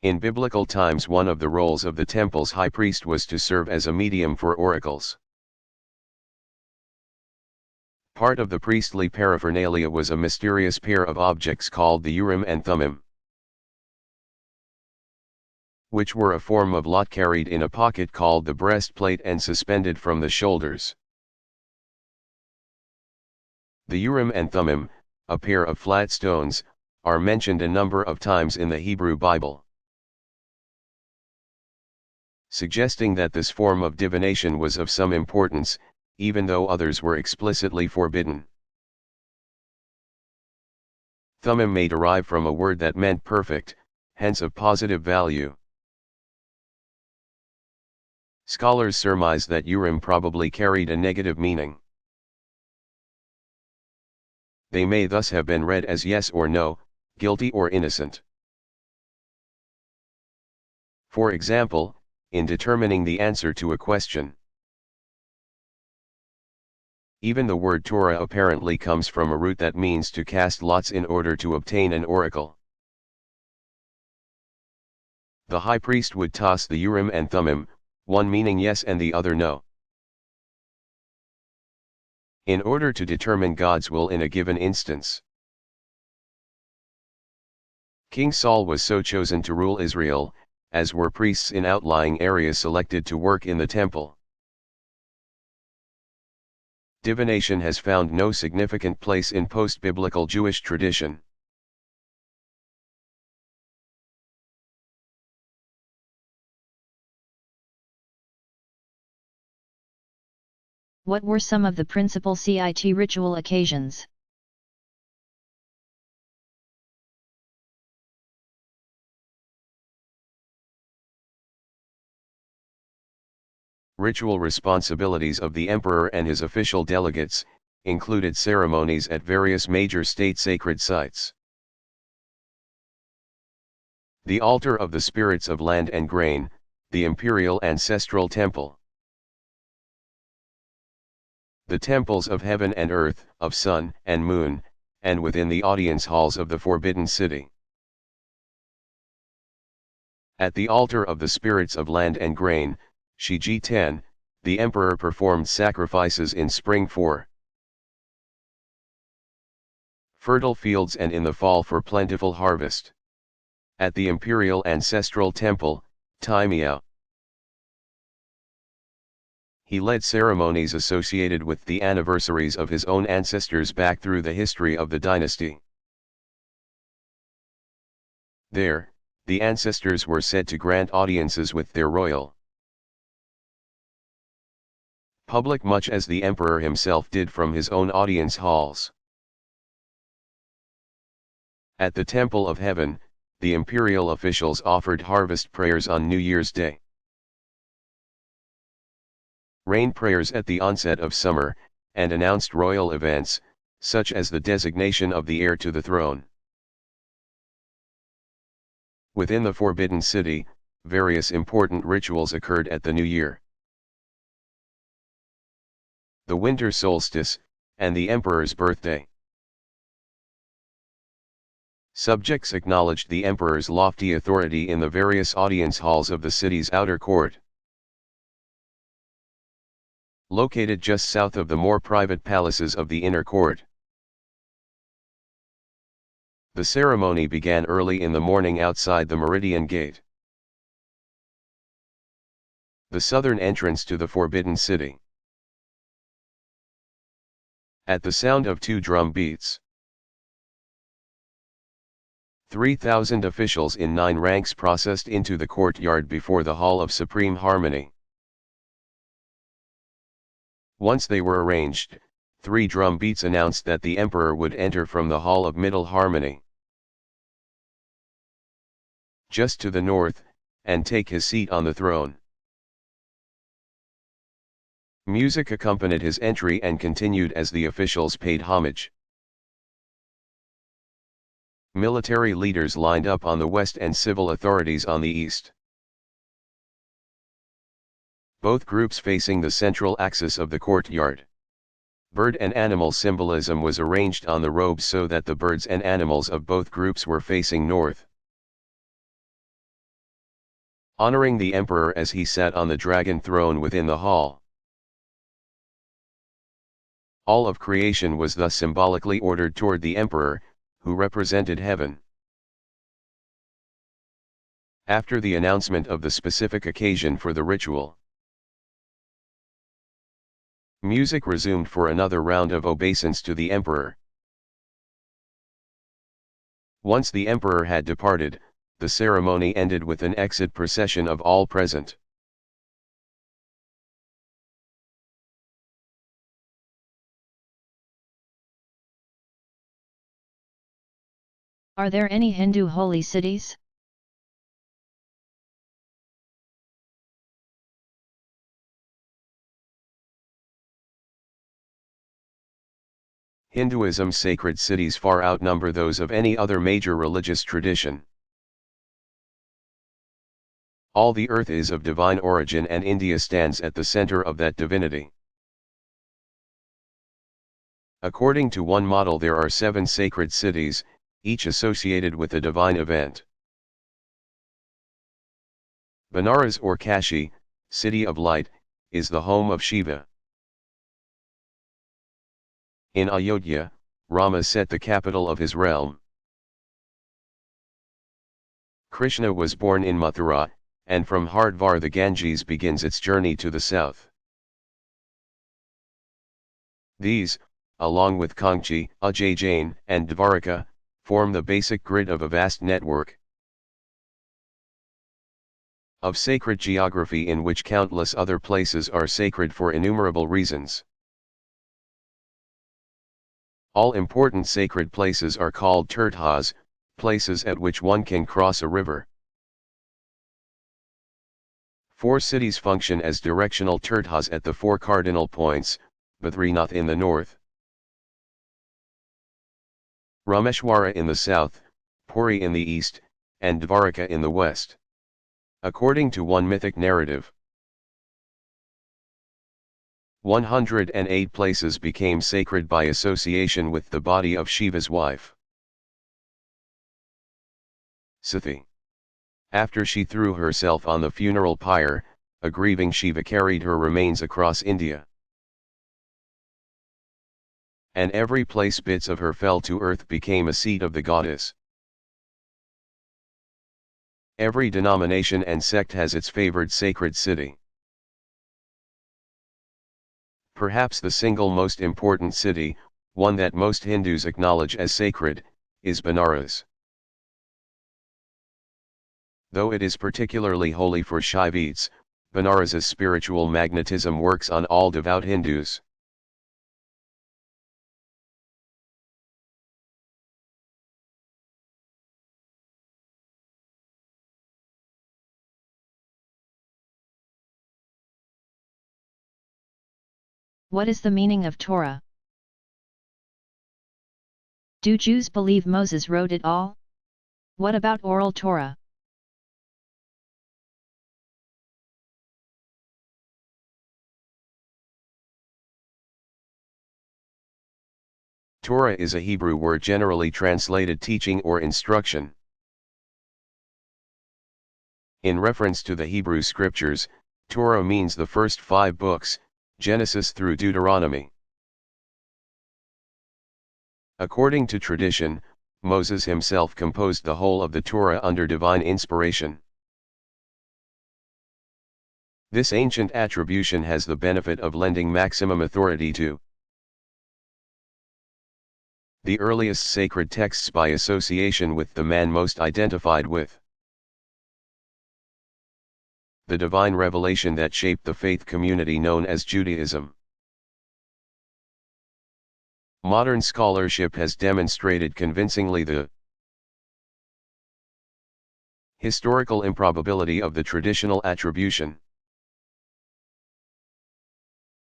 In biblical times, one of the roles of the temple's high priest was to serve as a medium for oracles. Part of the priestly paraphernalia was a mysterious pair of objects called the Urim and Thummim, which were a form of lot carried in a pocket called the breastplate and suspended from the shoulders. The Urim and Thummim, a pair of flat stones, are mentioned a number of times in the Hebrew Bible, suggesting that this form of divination was of some importance, even though others were explicitly forbidden. Thummim may derive from a word that meant perfect, hence of positive value. Scholars surmise that Urim probably carried a negative meaning. They may thus have been read as yes or no, guilty or innocent. For example, in determining the answer to a question. Even the word Torah apparently comes from a root that means to cast lots in order to obtain an oracle. The high priest would toss the Urim and Thummim, one meaning yes and the other no, in order to determine God's will in a given instance. King Saul was so chosen to rule Israel, as were priests in outlying areas selected to work in the temple. Divination has found no significant place in post-biblical Jewish tradition. What were some of the principal CIT ritual occasions? Ritual responsibilities of the emperor and his official delegates included ceremonies at various major state sacred sites. The altar of the spirits of land and grain, the imperial ancestral temple. The temples of heaven and earth, of sun and moon, and within the audience halls of the forbidden city. At the altar of the spirits of land and grain, Shiji 10, the emperor performed sacrifices in spring for fertile fields and in the fall for plentiful harvest. At the imperial ancestral temple, Taimiao, he led ceremonies associated with the anniversaries of his own ancestors back through the history of the dynasty. There, the ancestors were said to grant audiences with their royal public much as the emperor himself did from his own audience halls. At the Temple of Heaven, the imperial officials offered harvest prayers on New Year's Day, rain prayers at the onset of summer, and announced royal events, such as the designation of the heir to the throne. Within the Forbidden City, various important rituals occurred at the New Year, the winter solstice, and the emperor's birthday. Subjects acknowledged the emperor's lofty authority in the various audience halls of the city's outer court, located just south of the more private palaces of the inner court. The ceremony began early in the morning outside the Meridian Gate, the southern entrance to the Forbidden City. At the sound of 2 drum beats, 3,000 officials in 9 ranks processed into the courtyard before the Hall of Supreme Harmony. Once they were arranged, 3 drum beats announced that the emperor would enter from the Hall of Middle Harmony, just to the north, and take his seat on the throne. Music accompanied his entry and continued as the officials paid homage. Military leaders lined up on the west and civil authorities on the east. Both groups facing the central axis of the courtyard. Bird and animal symbolism was arranged on the robes so that the birds and animals of both groups were facing north, honoring the emperor as he sat on the dragon throne within the hall. All of creation was thus symbolically ordered toward the emperor, who represented heaven. After the announcement of the specific occasion for the ritual, music resumed for another round of obeisance to the emperor. Once the emperor had departed, the ceremony ended with an exit procession of all present. Are there any Hindu holy cities? Hinduism's sacred cities far outnumber those of any other major religious tradition. All the earth is of divine origin and India stands at the center of that divinity. According to one model, there are 7 sacred cities, each associated with a divine event. Benares or Kashi, city of light, is the home of Shiva. In Ayodhya, Rama set the capital of his realm. Krishna was born in Mathura, and from Hardwar the Ganges begins its journey to the south. These, along with Kanchi, Ujjain, and Dvaraka, form the basic grid of a vast network of sacred geography in which countless other places are sacred for innumerable reasons. All important sacred places are called tirthas, places at which one can cross a river. 4 cities function as directional tirthas at the 4 cardinal points, Badrinath in the north, Rameshwara in the south, Puri in the east, and Dvaraka in the west. According to one mythic narrative, 108 places became sacred by association with the body of Shiva's wife, Sati. After she threw herself on the funeral pyre, a grieving Shiva carried her remains across India. And every place bits of her fell to earth became a seat of the goddess. Every denomination and sect has its favored sacred city. Perhaps the single most important city, one that most Hindus acknowledge as sacred, is Benares. Though it is particularly holy for Shaivites, Benares's spiritual magnetism works on all devout Hindus. What is the meaning of Torah? Do Jews believe Moses wrote it all? What about oral Torah? Torah is a Hebrew word generally translated teaching or instruction. In reference to the Hebrew scriptures, Torah means the first 5 books, Genesis through Deuteronomy. According to tradition, Moses himself composed the whole of the Torah under divine inspiration. This ancient attribution has the benefit of lending maximum authority to the earliest sacred texts by association with the man most identified with the divine revelation that shaped the faith community known as Judaism. Modern scholarship has demonstrated convincingly the historical improbability of the traditional attribution.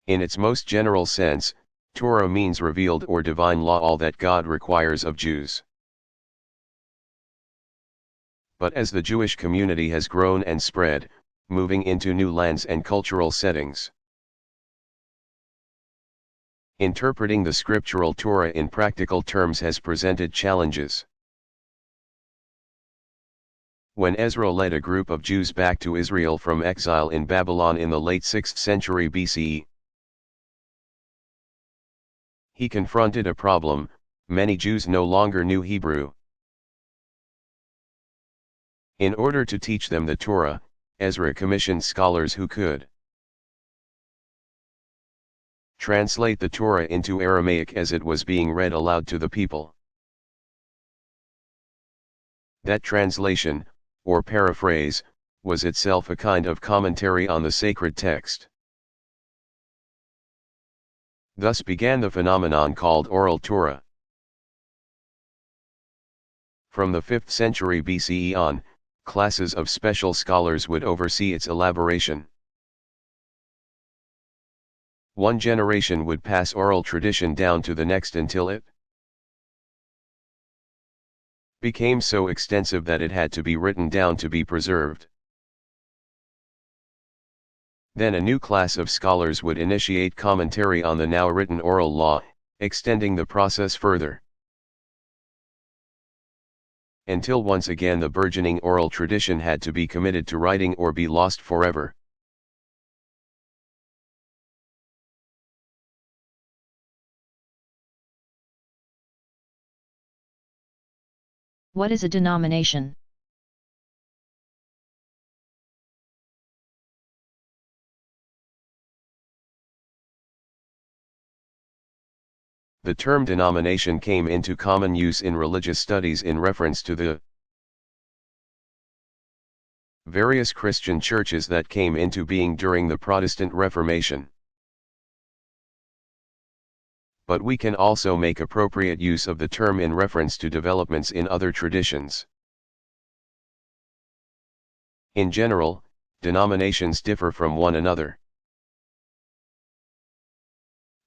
In its most general sense, Torah means revealed or divine law, all that God requires of Jews. But as the Jewish community has grown and spread, moving into new lands and cultural settings, interpreting the scriptural Torah in practical terms has presented challenges. When Ezra led a group of Jews back to Israel from exile in Babylon in the late 6th century BCE, he confronted a problem: many Jews no longer knew Hebrew. In order to teach them the Torah, Ezra commissioned scholars who could translate the Torah into Aramaic as it was being read aloud to the people. That translation, or paraphrase, was itself a kind of commentary on the sacred text. Thus began the phenomenon called oral Torah. From the 5th century BCE on, classes of special scholars would oversee its elaboration. One generation would pass oral tradition down to the next until it became so extensive that it had to be written down to be preserved. Then a new class of scholars would initiate commentary on the now written oral law, extending the process further, until once again the burgeoning oral tradition had to be committed to writing or be lost forever. What is a denomination? The term denomination came into common use in religious studies in reference to the various Christian churches that came into being during the Protestant Reformation. But we can also make appropriate use of the term in reference to developments in other traditions. In general, denominations differ from one another,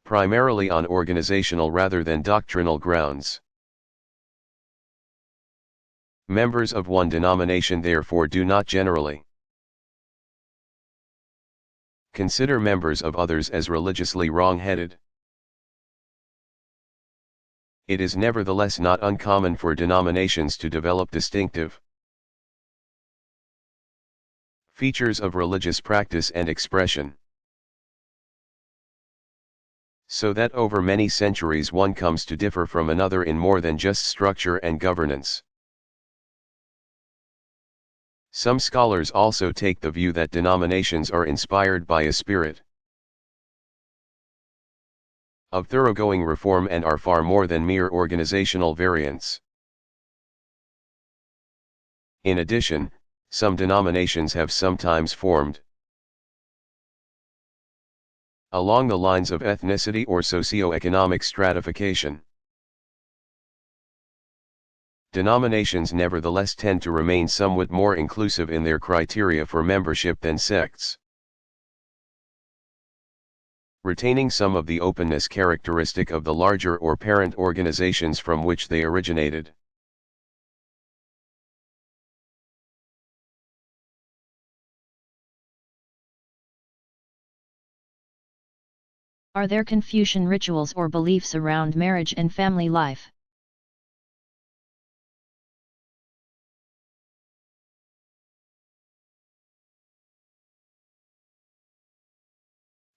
primarily on organizational rather than doctrinal grounds. Members of one denomination therefore do not generally consider members of others as religiously wrong-headed. It is nevertheless not uncommon for denominations to develop distinctive features of religious practice and expression, so that over many centuries one comes to differ from another in more than just structure and governance. Some scholars also take the view that denominations are inspired by a spirit of thoroughgoing reform and are far more than mere organizational variants. In addition, some denominations have sometimes formed along the lines of ethnicity or socio-economic stratification. Denominations nevertheless tend to remain somewhat more inclusive in their criteria for membership than sects, retaining some of the openness characteristic of the larger or parent organizations from which they originated. Are there Confucian rituals or beliefs around marriage and family life?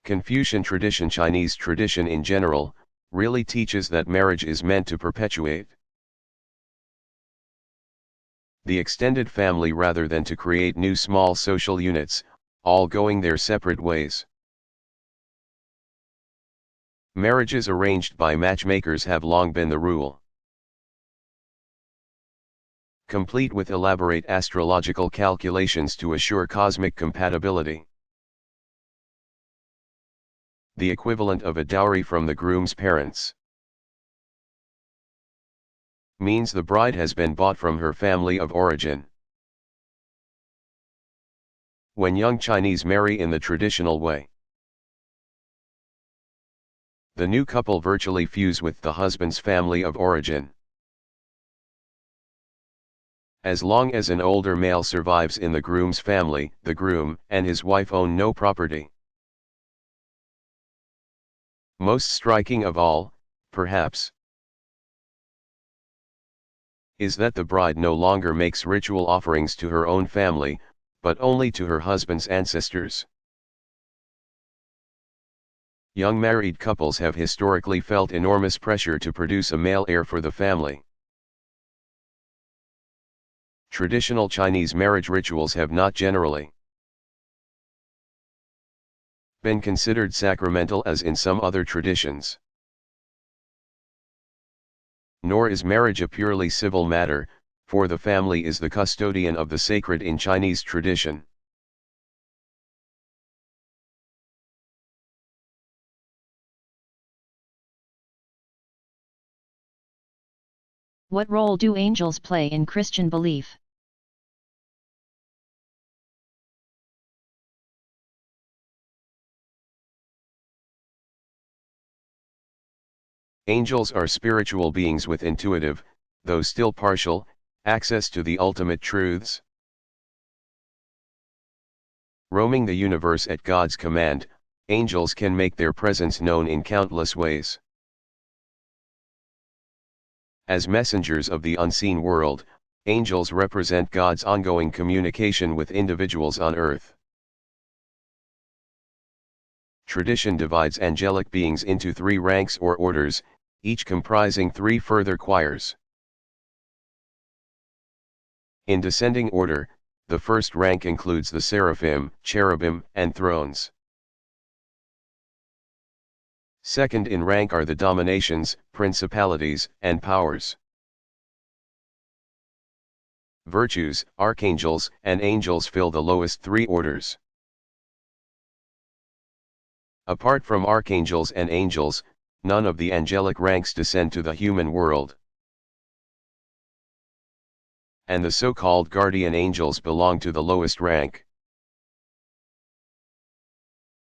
Confucian tradition, Chinese tradition in general, really teaches that marriage is meant to perpetuate the extended family rather than to create new small social units, all going their separate ways. Marriages arranged by matchmakers have long been the rule. complete with elaborate astrological calculations to assure cosmic compatibility. The equivalent of a dowry from the groom's parents means the bride has been bought from her family of origin. When young Chinese marry in the traditional way, the new couple virtually fuse with the husband's family of origin. As long as an older male survives in the groom's family, the groom and his wife own no property. Most striking of all, perhaps, is that the bride no longer makes ritual offerings to her own family, but only to her husband's ancestors. Young married couples have historically felt enormous pressure to produce a male heir for the family. Traditional Chinese marriage rituals have not generally been considered sacramental as in some other traditions. Nor is marriage a purely civil matter, for the family is the custodian of the sacred in Chinese tradition. What role do angels play in Christian belief? Angels are spiritual beings with intuitive, though still partial, access to the ultimate truths. Roaming the universe at God's command, angels can make their presence known in countless ways. As messengers of the unseen world, angels represent God's ongoing communication with individuals on earth. Tradition divides angelic beings into 3 ranks or orders, each comprising 3 further choirs. In descending order, the first rank includes the seraphim, cherubim, and thrones. Second in rank are the dominations, principalities, and powers. Virtues, archangels, and angels fill the lowest 3 orders. Apart from archangels and angels, none of the angelic ranks descend to the human world. And the so-called guardian angels belong to the lowest rank.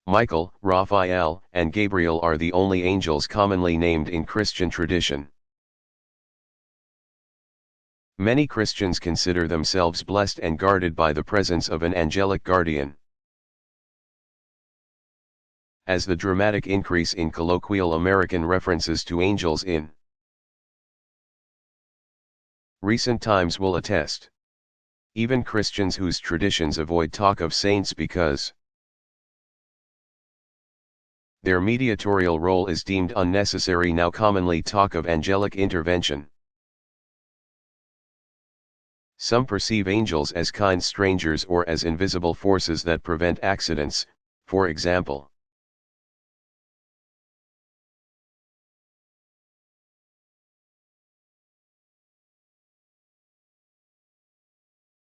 Michael, Raphael, and Gabriel are the only angels commonly named in Christian tradition. Many Christians consider themselves blessed and guarded by the presence of an angelic guardian. As the dramatic increase in colloquial American references to angels in recent times will attest. Even Christians whose traditions avoid talk of saints because their mediatorial role is deemed unnecessary now commonly talk of angelic intervention. Some perceive angels as kind strangers or as invisible forces that prevent accidents, for example.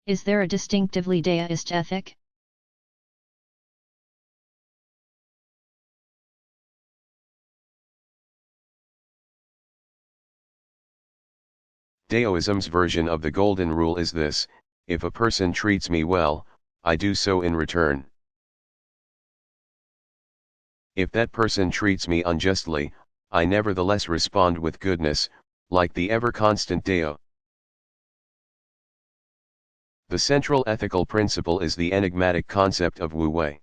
Is there a distinctively deist ethic? Daoism's version of the golden rule is this: if a person treats me well, I do so in return. If that person treats me unjustly, I nevertheless respond with goodness, like the ever-constant Dao. The central ethical principle is the enigmatic concept of Wu Wei.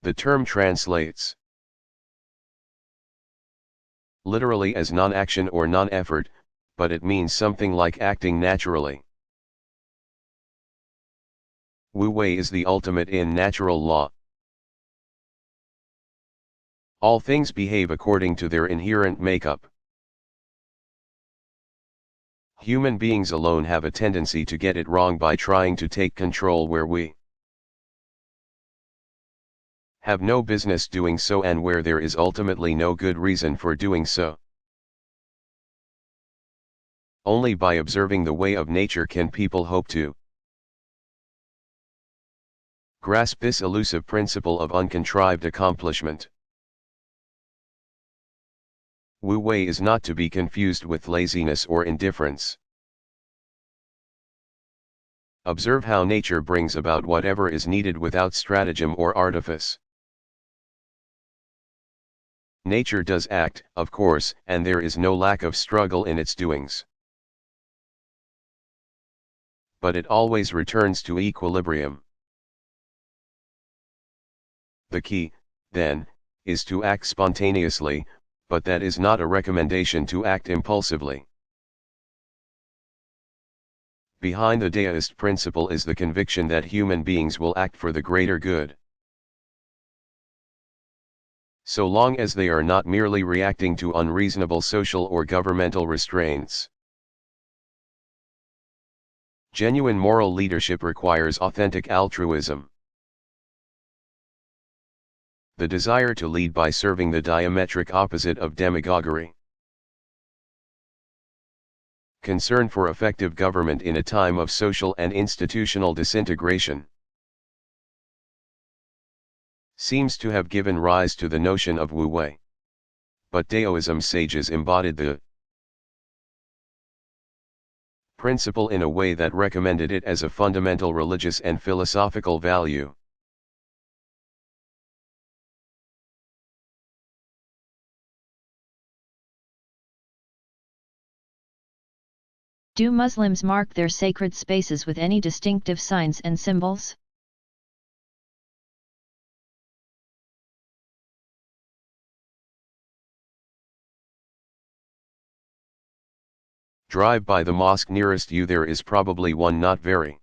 The term translates literally as non-action or non-effort, but it means something like acting naturally. Wu Wei is the ultimate in natural law. All things behave according to their inherent makeup. Human beings alone have a tendency to get it wrong by trying to take control where we have no business doing so and where there is ultimately no good reason for doing so. Only by observing the way of nature can people hope to grasp this elusive principle of uncontrived accomplishment. Wu Wei is not to be confused with laziness or indifference. Observe how nature brings about whatever is needed without stratagem or artifice. Nature does act, of course, and there is no lack of struggle in its doings. But it always returns to equilibrium. The key, then, is to act spontaneously, but that is not a recommendation to act impulsively. Behind the deist principle is the conviction that human beings will act for the greater good. So long as they are not merely reacting to unreasonable social or governmental restraints. Genuine moral leadership requires authentic altruism. The desire to lead by serving, the diametric opposite of demagoguery. Concern for effective government in a time of social and institutional disintegration seems to have given rise to the notion of Wu Wei. But Daoism sages embodied the principle in a way that recommended it as a fundamental religious and philosophical value. Do Muslims mark their sacred spaces with any distinctive signs and symbols? Drive by the mosque nearest you, there is probably one not very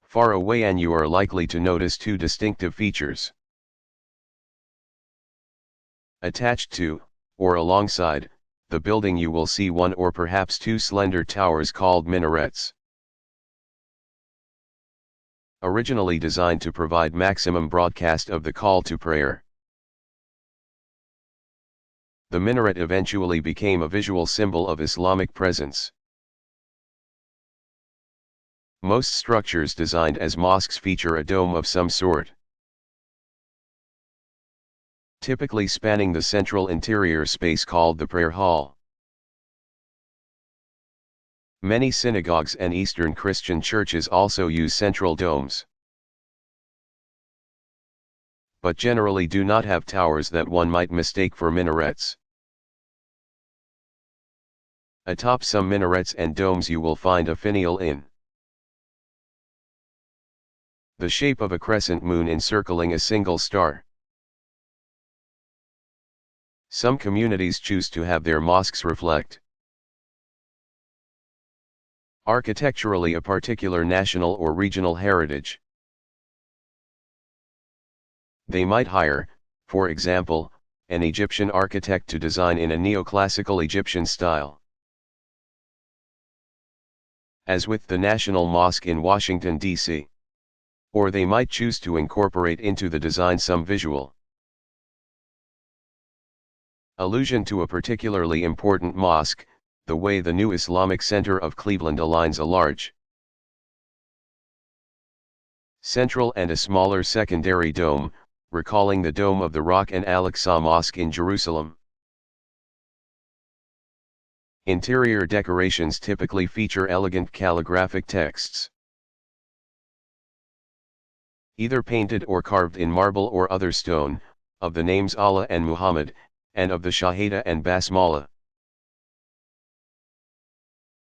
far away, and you are likely to notice two distinctive features. Attached to, or alongside, the building you will see one or perhaps two slender towers called minarets. Originally designed to provide maximum broadcast of the call to prayer, the minaret eventually became a visual symbol of Islamic presence. Most structures designed as mosques feature a dome of some sort, typically spanning the central interior space called the prayer hall. Many synagogues and Eastern Christian churches also use central domes, but generally do not have towers that one might mistake for minarets. Atop some minarets and domes you will find a finial in the shape of a crescent moon encircling a single star. Some communities choose to have their mosques reflect architecturally a particular national or regional heritage. They might hire, for example, an Egyptian architect to design in a neoclassical Egyptian style. As with the National Mosque in Washington, D.C. Or they might choose to incorporate into the design some visual allusion to a particularly important mosque, the way the new Islamic Center of Cleveland aligns a large central and a smaller secondary dome, recalling the Dome of the Rock and Al-Aqsa Mosque in Jerusalem. Interior decorations typically feature elegant calligraphic texts, either painted or carved in marble or other stone, of the names Allah and Muhammad, and of the Shahada and Basmala,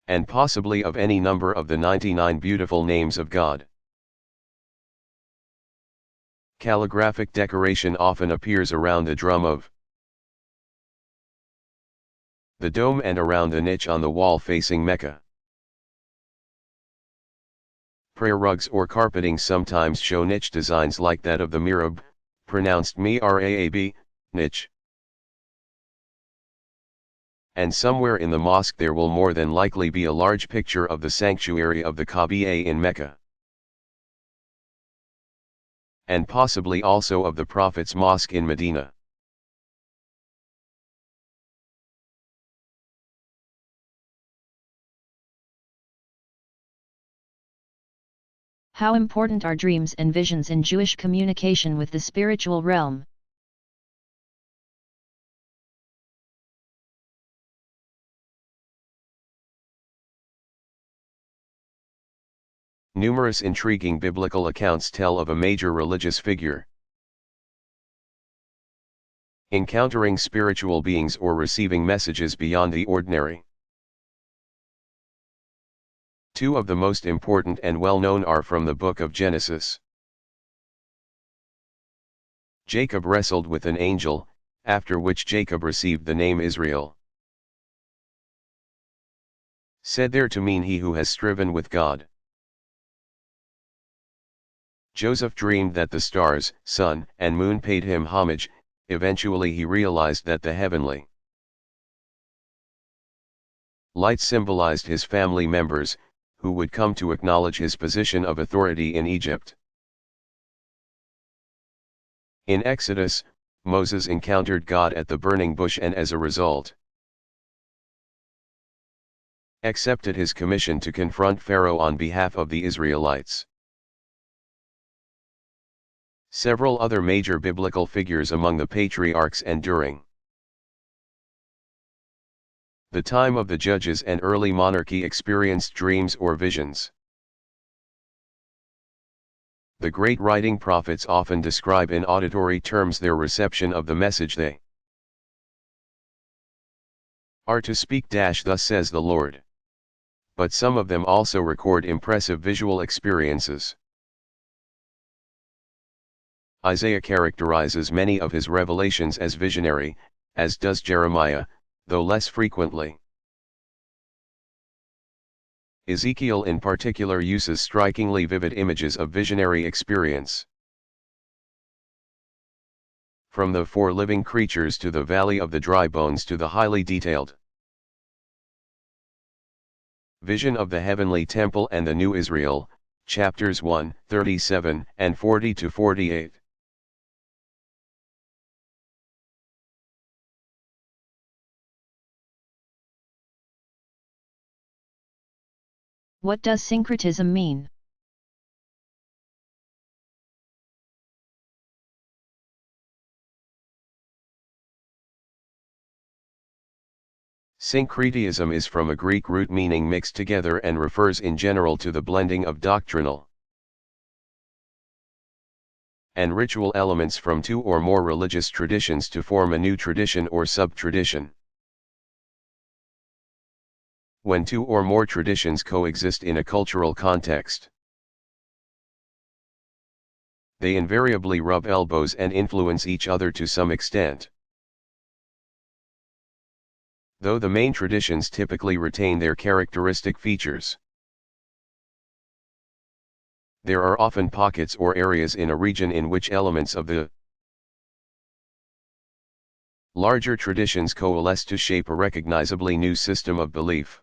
and possibly of any number of the 99 beautiful names of God. Calligraphic decoration often appears around the drum of the dome and around the niche on the wall facing Mecca. Prayer rugs or carpeting sometimes show niche designs like that of the mihrab, pronounced mi'raab, niche. And somewhere in the mosque there will more than likely be a large picture of the sanctuary of the Kaaba in Mecca, and possibly also of the Prophet's mosque in Medina. How important are dreams and visions in Jewish communication with the spiritual realm? Numerous intriguing biblical accounts tell of a major religious figure encountering spiritual beings or receiving messages beyond the ordinary. Two of the most important and well-known are from the book of Genesis. Jacob wrestled with an angel, after which Jacob received the name Israel. Said there to mean he who has striven with God. Joseph dreamed that the stars, sun, and moon paid him homage. Eventually he realized that the heavenly light symbolized his family members, who would come to acknowledge his position of authority in Egypt. In Exodus, Moses encountered God at the burning bush and as a result, accepted his commission to confront Pharaoh on behalf of the Israelites. Several other major biblical figures among the patriarchs and during the time of the judges and early monarchy experienced dreams or visions. The great writing prophets often describe in auditory terms their reception of the message they are to speak. Thus says the Lord. But some of them also record impressive visual experiences. Isaiah characterizes many of his revelations as visionary, as does Jeremiah, though less frequently. Ezekiel in particular uses strikingly vivid images of visionary experience. From the 4 living creatures to the valley of the dry bones to the highly detailed vision of the heavenly temple and the new Israel, chapters 1, 37 and 40-48. What does syncretism mean? Syncretism is from a Greek root meaning mixed together and refers in general to the blending of doctrinal and ritual elements from 2 or more religious traditions to form a new tradition or sub-tradition. When 2 or more traditions coexist in a cultural context, they invariably rub elbows and influence each other to some extent. Though the main traditions typically retain their characteristic features, there are often pockets or areas in a region in which elements of the larger traditions coalesce to shape a recognizably new system of belief.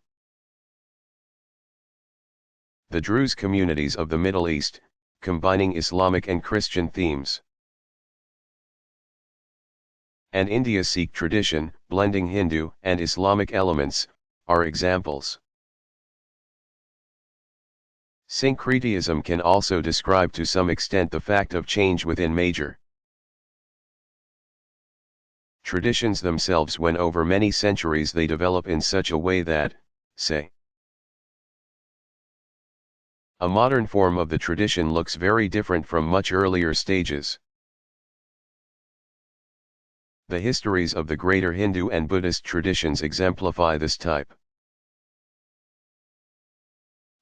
The Druze communities of the Middle East, combining Islamic and Christian themes, and India's Sikh tradition, blending Hindu and Islamic elements, are examples. Syncretism can also describe to some extent the fact of change within major traditions themselves when over many centuries they develop in such a way that, say, a modern form of the tradition looks very different from much earlier stages. The histories of the greater Hindu and Buddhist traditions exemplify this type.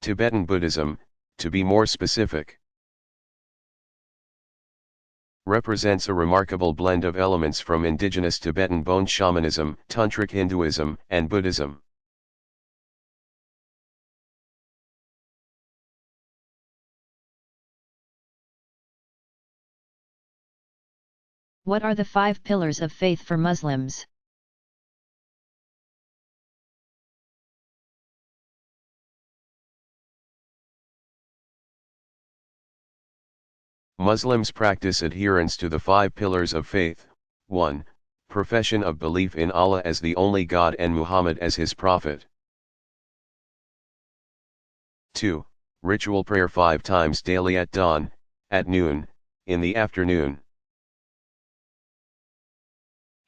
Tibetan Buddhism, to be more specific, represents a remarkable blend of elements from indigenous Tibetan bone shamanism, tantric Hinduism, and Buddhism. What are the 5 pillars of faith for Muslims? Muslims practice adherence to the 5 pillars of faith. 1. Profession of belief in Allah as the only God and Muhammad as his prophet. 2. Ritual prayer 5 times daily at dawn, at noon, in the afternoon,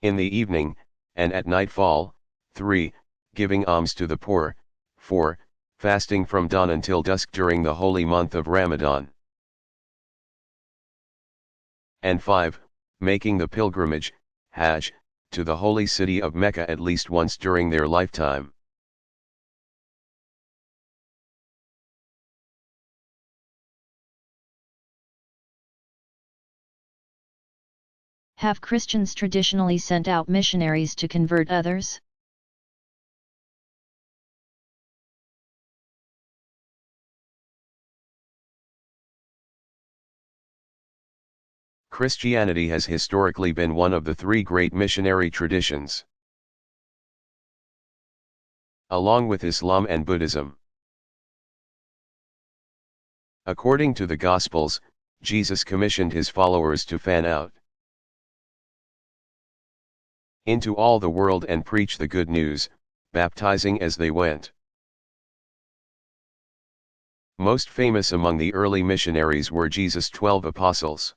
in the evening, and at nightfall. 3. Giving alms to the poor. 4. Fasting from dawn until dusk during the holy month of Ramadan. And 5. Making the pilgrimage, Hajj, to the holy city of Mecca at least once during their lifetime. Have Christians traditionally sent out missionaries to convert others? Christianity has historically been one of the three great missionary traditions, along with Islam and Buddhism. According to the Gospels, Jesus commissioned his followers to fan out into all the world and preach the good news, baptizing as they went. Most famous among the early missionaries were Jesus' 12 apostles.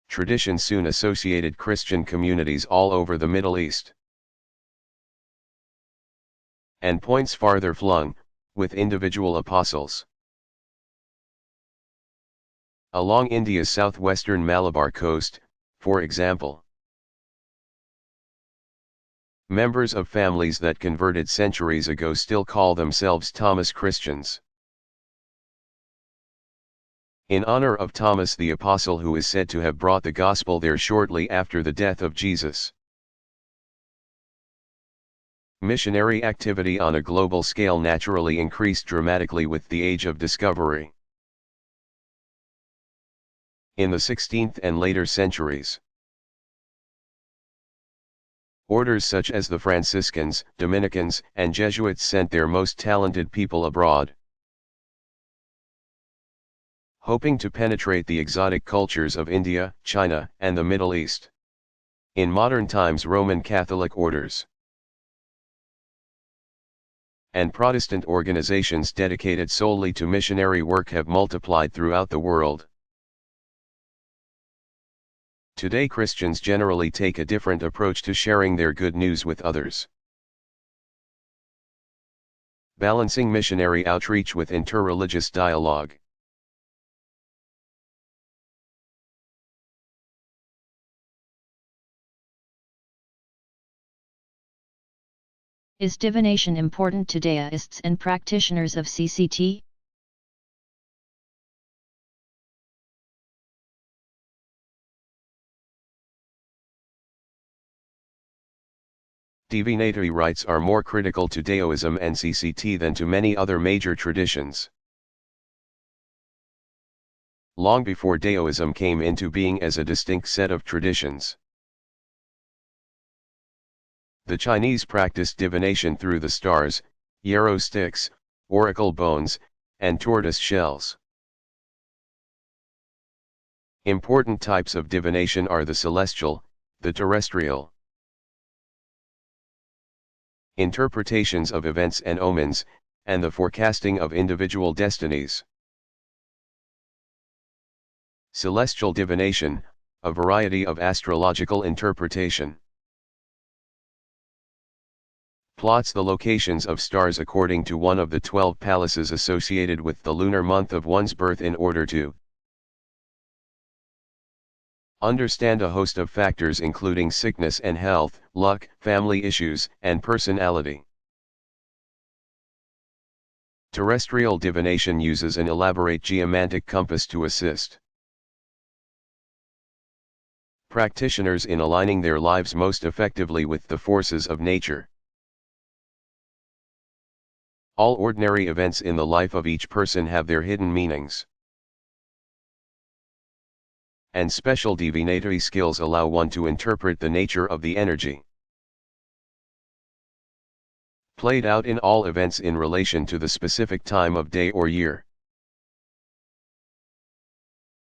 Tradition soon associated Christian communities all over the Middle East and points farther flung, with individual apostles. Along India's southwestern Malabar coast, for example, members of families that converted centuries ago still call themselves Thomas Christians, in honor of Thomas the Apostle, who is said to have brought the gospel there shortly after the death of Jesus. Missionary activity on a global scale naturally increased dramatically with the Age of Discovery. In the 16th and later centuries, orders such as the Franciscans, Dominicans, and Jesuits sent their most talented people abroad, hoping to penetrate the exotic cultures of India, China, and the Middle East. In modern times, Roman Catholic orders and Protestant organizations dedicated solely to missionary work have multiplied throughout the world. Today, Christians generally take a different approach to sharing their good news with others, balancing missionary outreach with interreligious dialogue. Is divination important to deists and practitioners of CCT? Divinatory rites are more critical to Daoism and CCT than to many other major traditions. Long before Daoism came into being as a distinct set of traditions, the Chinese practiced divination through the stars, yarrow sticks, oracle bones, and tortoise shells. Important types of divination are the celestial, the terrestrial, interpretations of events and omens, and the forecasting of individual destinies. Celestial divination, a variety of astrological interpretation, plots the locations of stars according to one of the 12 palaces associated with the lunar month of one's birth in order to understand a host of factors including sickness and health, luck, family issues, and personality. Terrestrial divination uses an elaborate geomantic compass to assist practitioners in aligning their lives most effectively with the forces of nature. All ordinary events in the life of each person have their hidden meanings, and special divinatory skills allow one to interpret the nature of the energy played out in all events in relation to the specific time of day or year.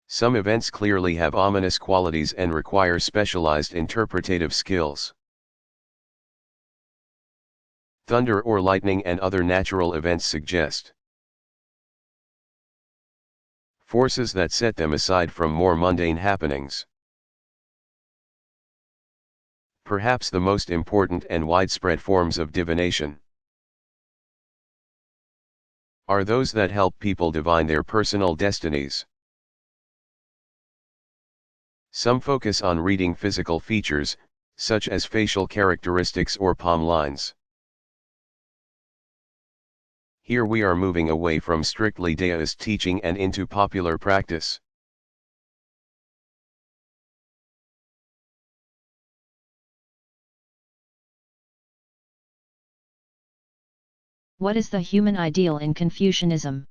Some events clearly have ominous qualities and require specialized interpretative skills. Thunder or lightning and other natural events suggest forces that set them aside from more mundane happenings. Perhaps the most important and widespread forms of divination are those that help people divine their personal destinies. Some focus on reading physical features, such as facial characteristics or palm lines. Here we are moving away from strictly Daoist teaching and into popular practice. What is the human ideal in Confucianism?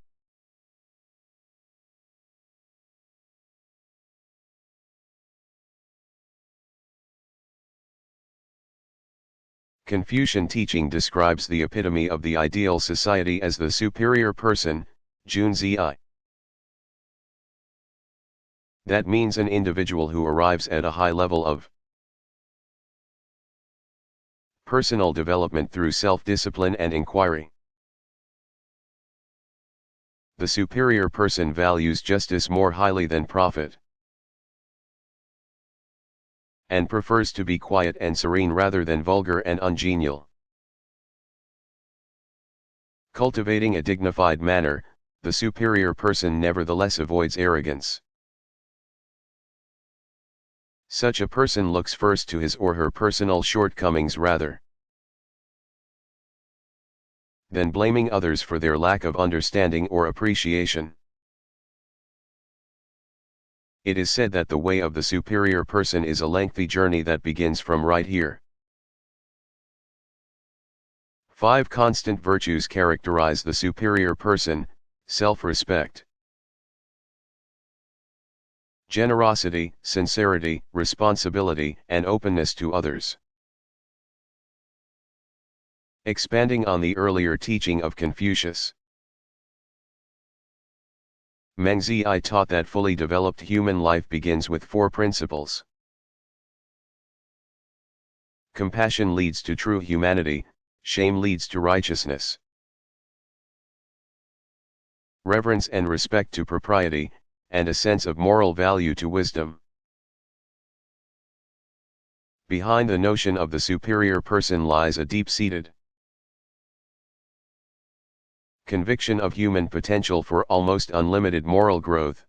Confucian teaching describes the epitome of the ideal society as the superior person, Junzi. That means an individual who arrives at a high level of personal development through self-discipline and inquiry. The superior person values justice more highly than profit, and prefers to be quiet and serene rather than vulgar and ungenial. Cultivating a dignified manner, the superior person nevertheless avoids arrogance. Such a person looks first to his or her personal shortcomings rather than blaming others for their lack of understanding or appreciation. It is said that the way of the superior person is a lengthy journey that begins from right here. 5 constant virtues characterize the superior person: self-respect, generosity, sincerity, responsibility, and openness to others. Expanding on the earlier teaching of Confucius, Meng Zhi taught that fully developed human life begins with 4 principles. Compassion leads to true humanity, shame leads to righteousness. Reverence and respect to propriety, and a sense of moral value to wisdom. Behind the notion of the superior person lies a deep-seated conviction of human potential for almost unlimited moral growth.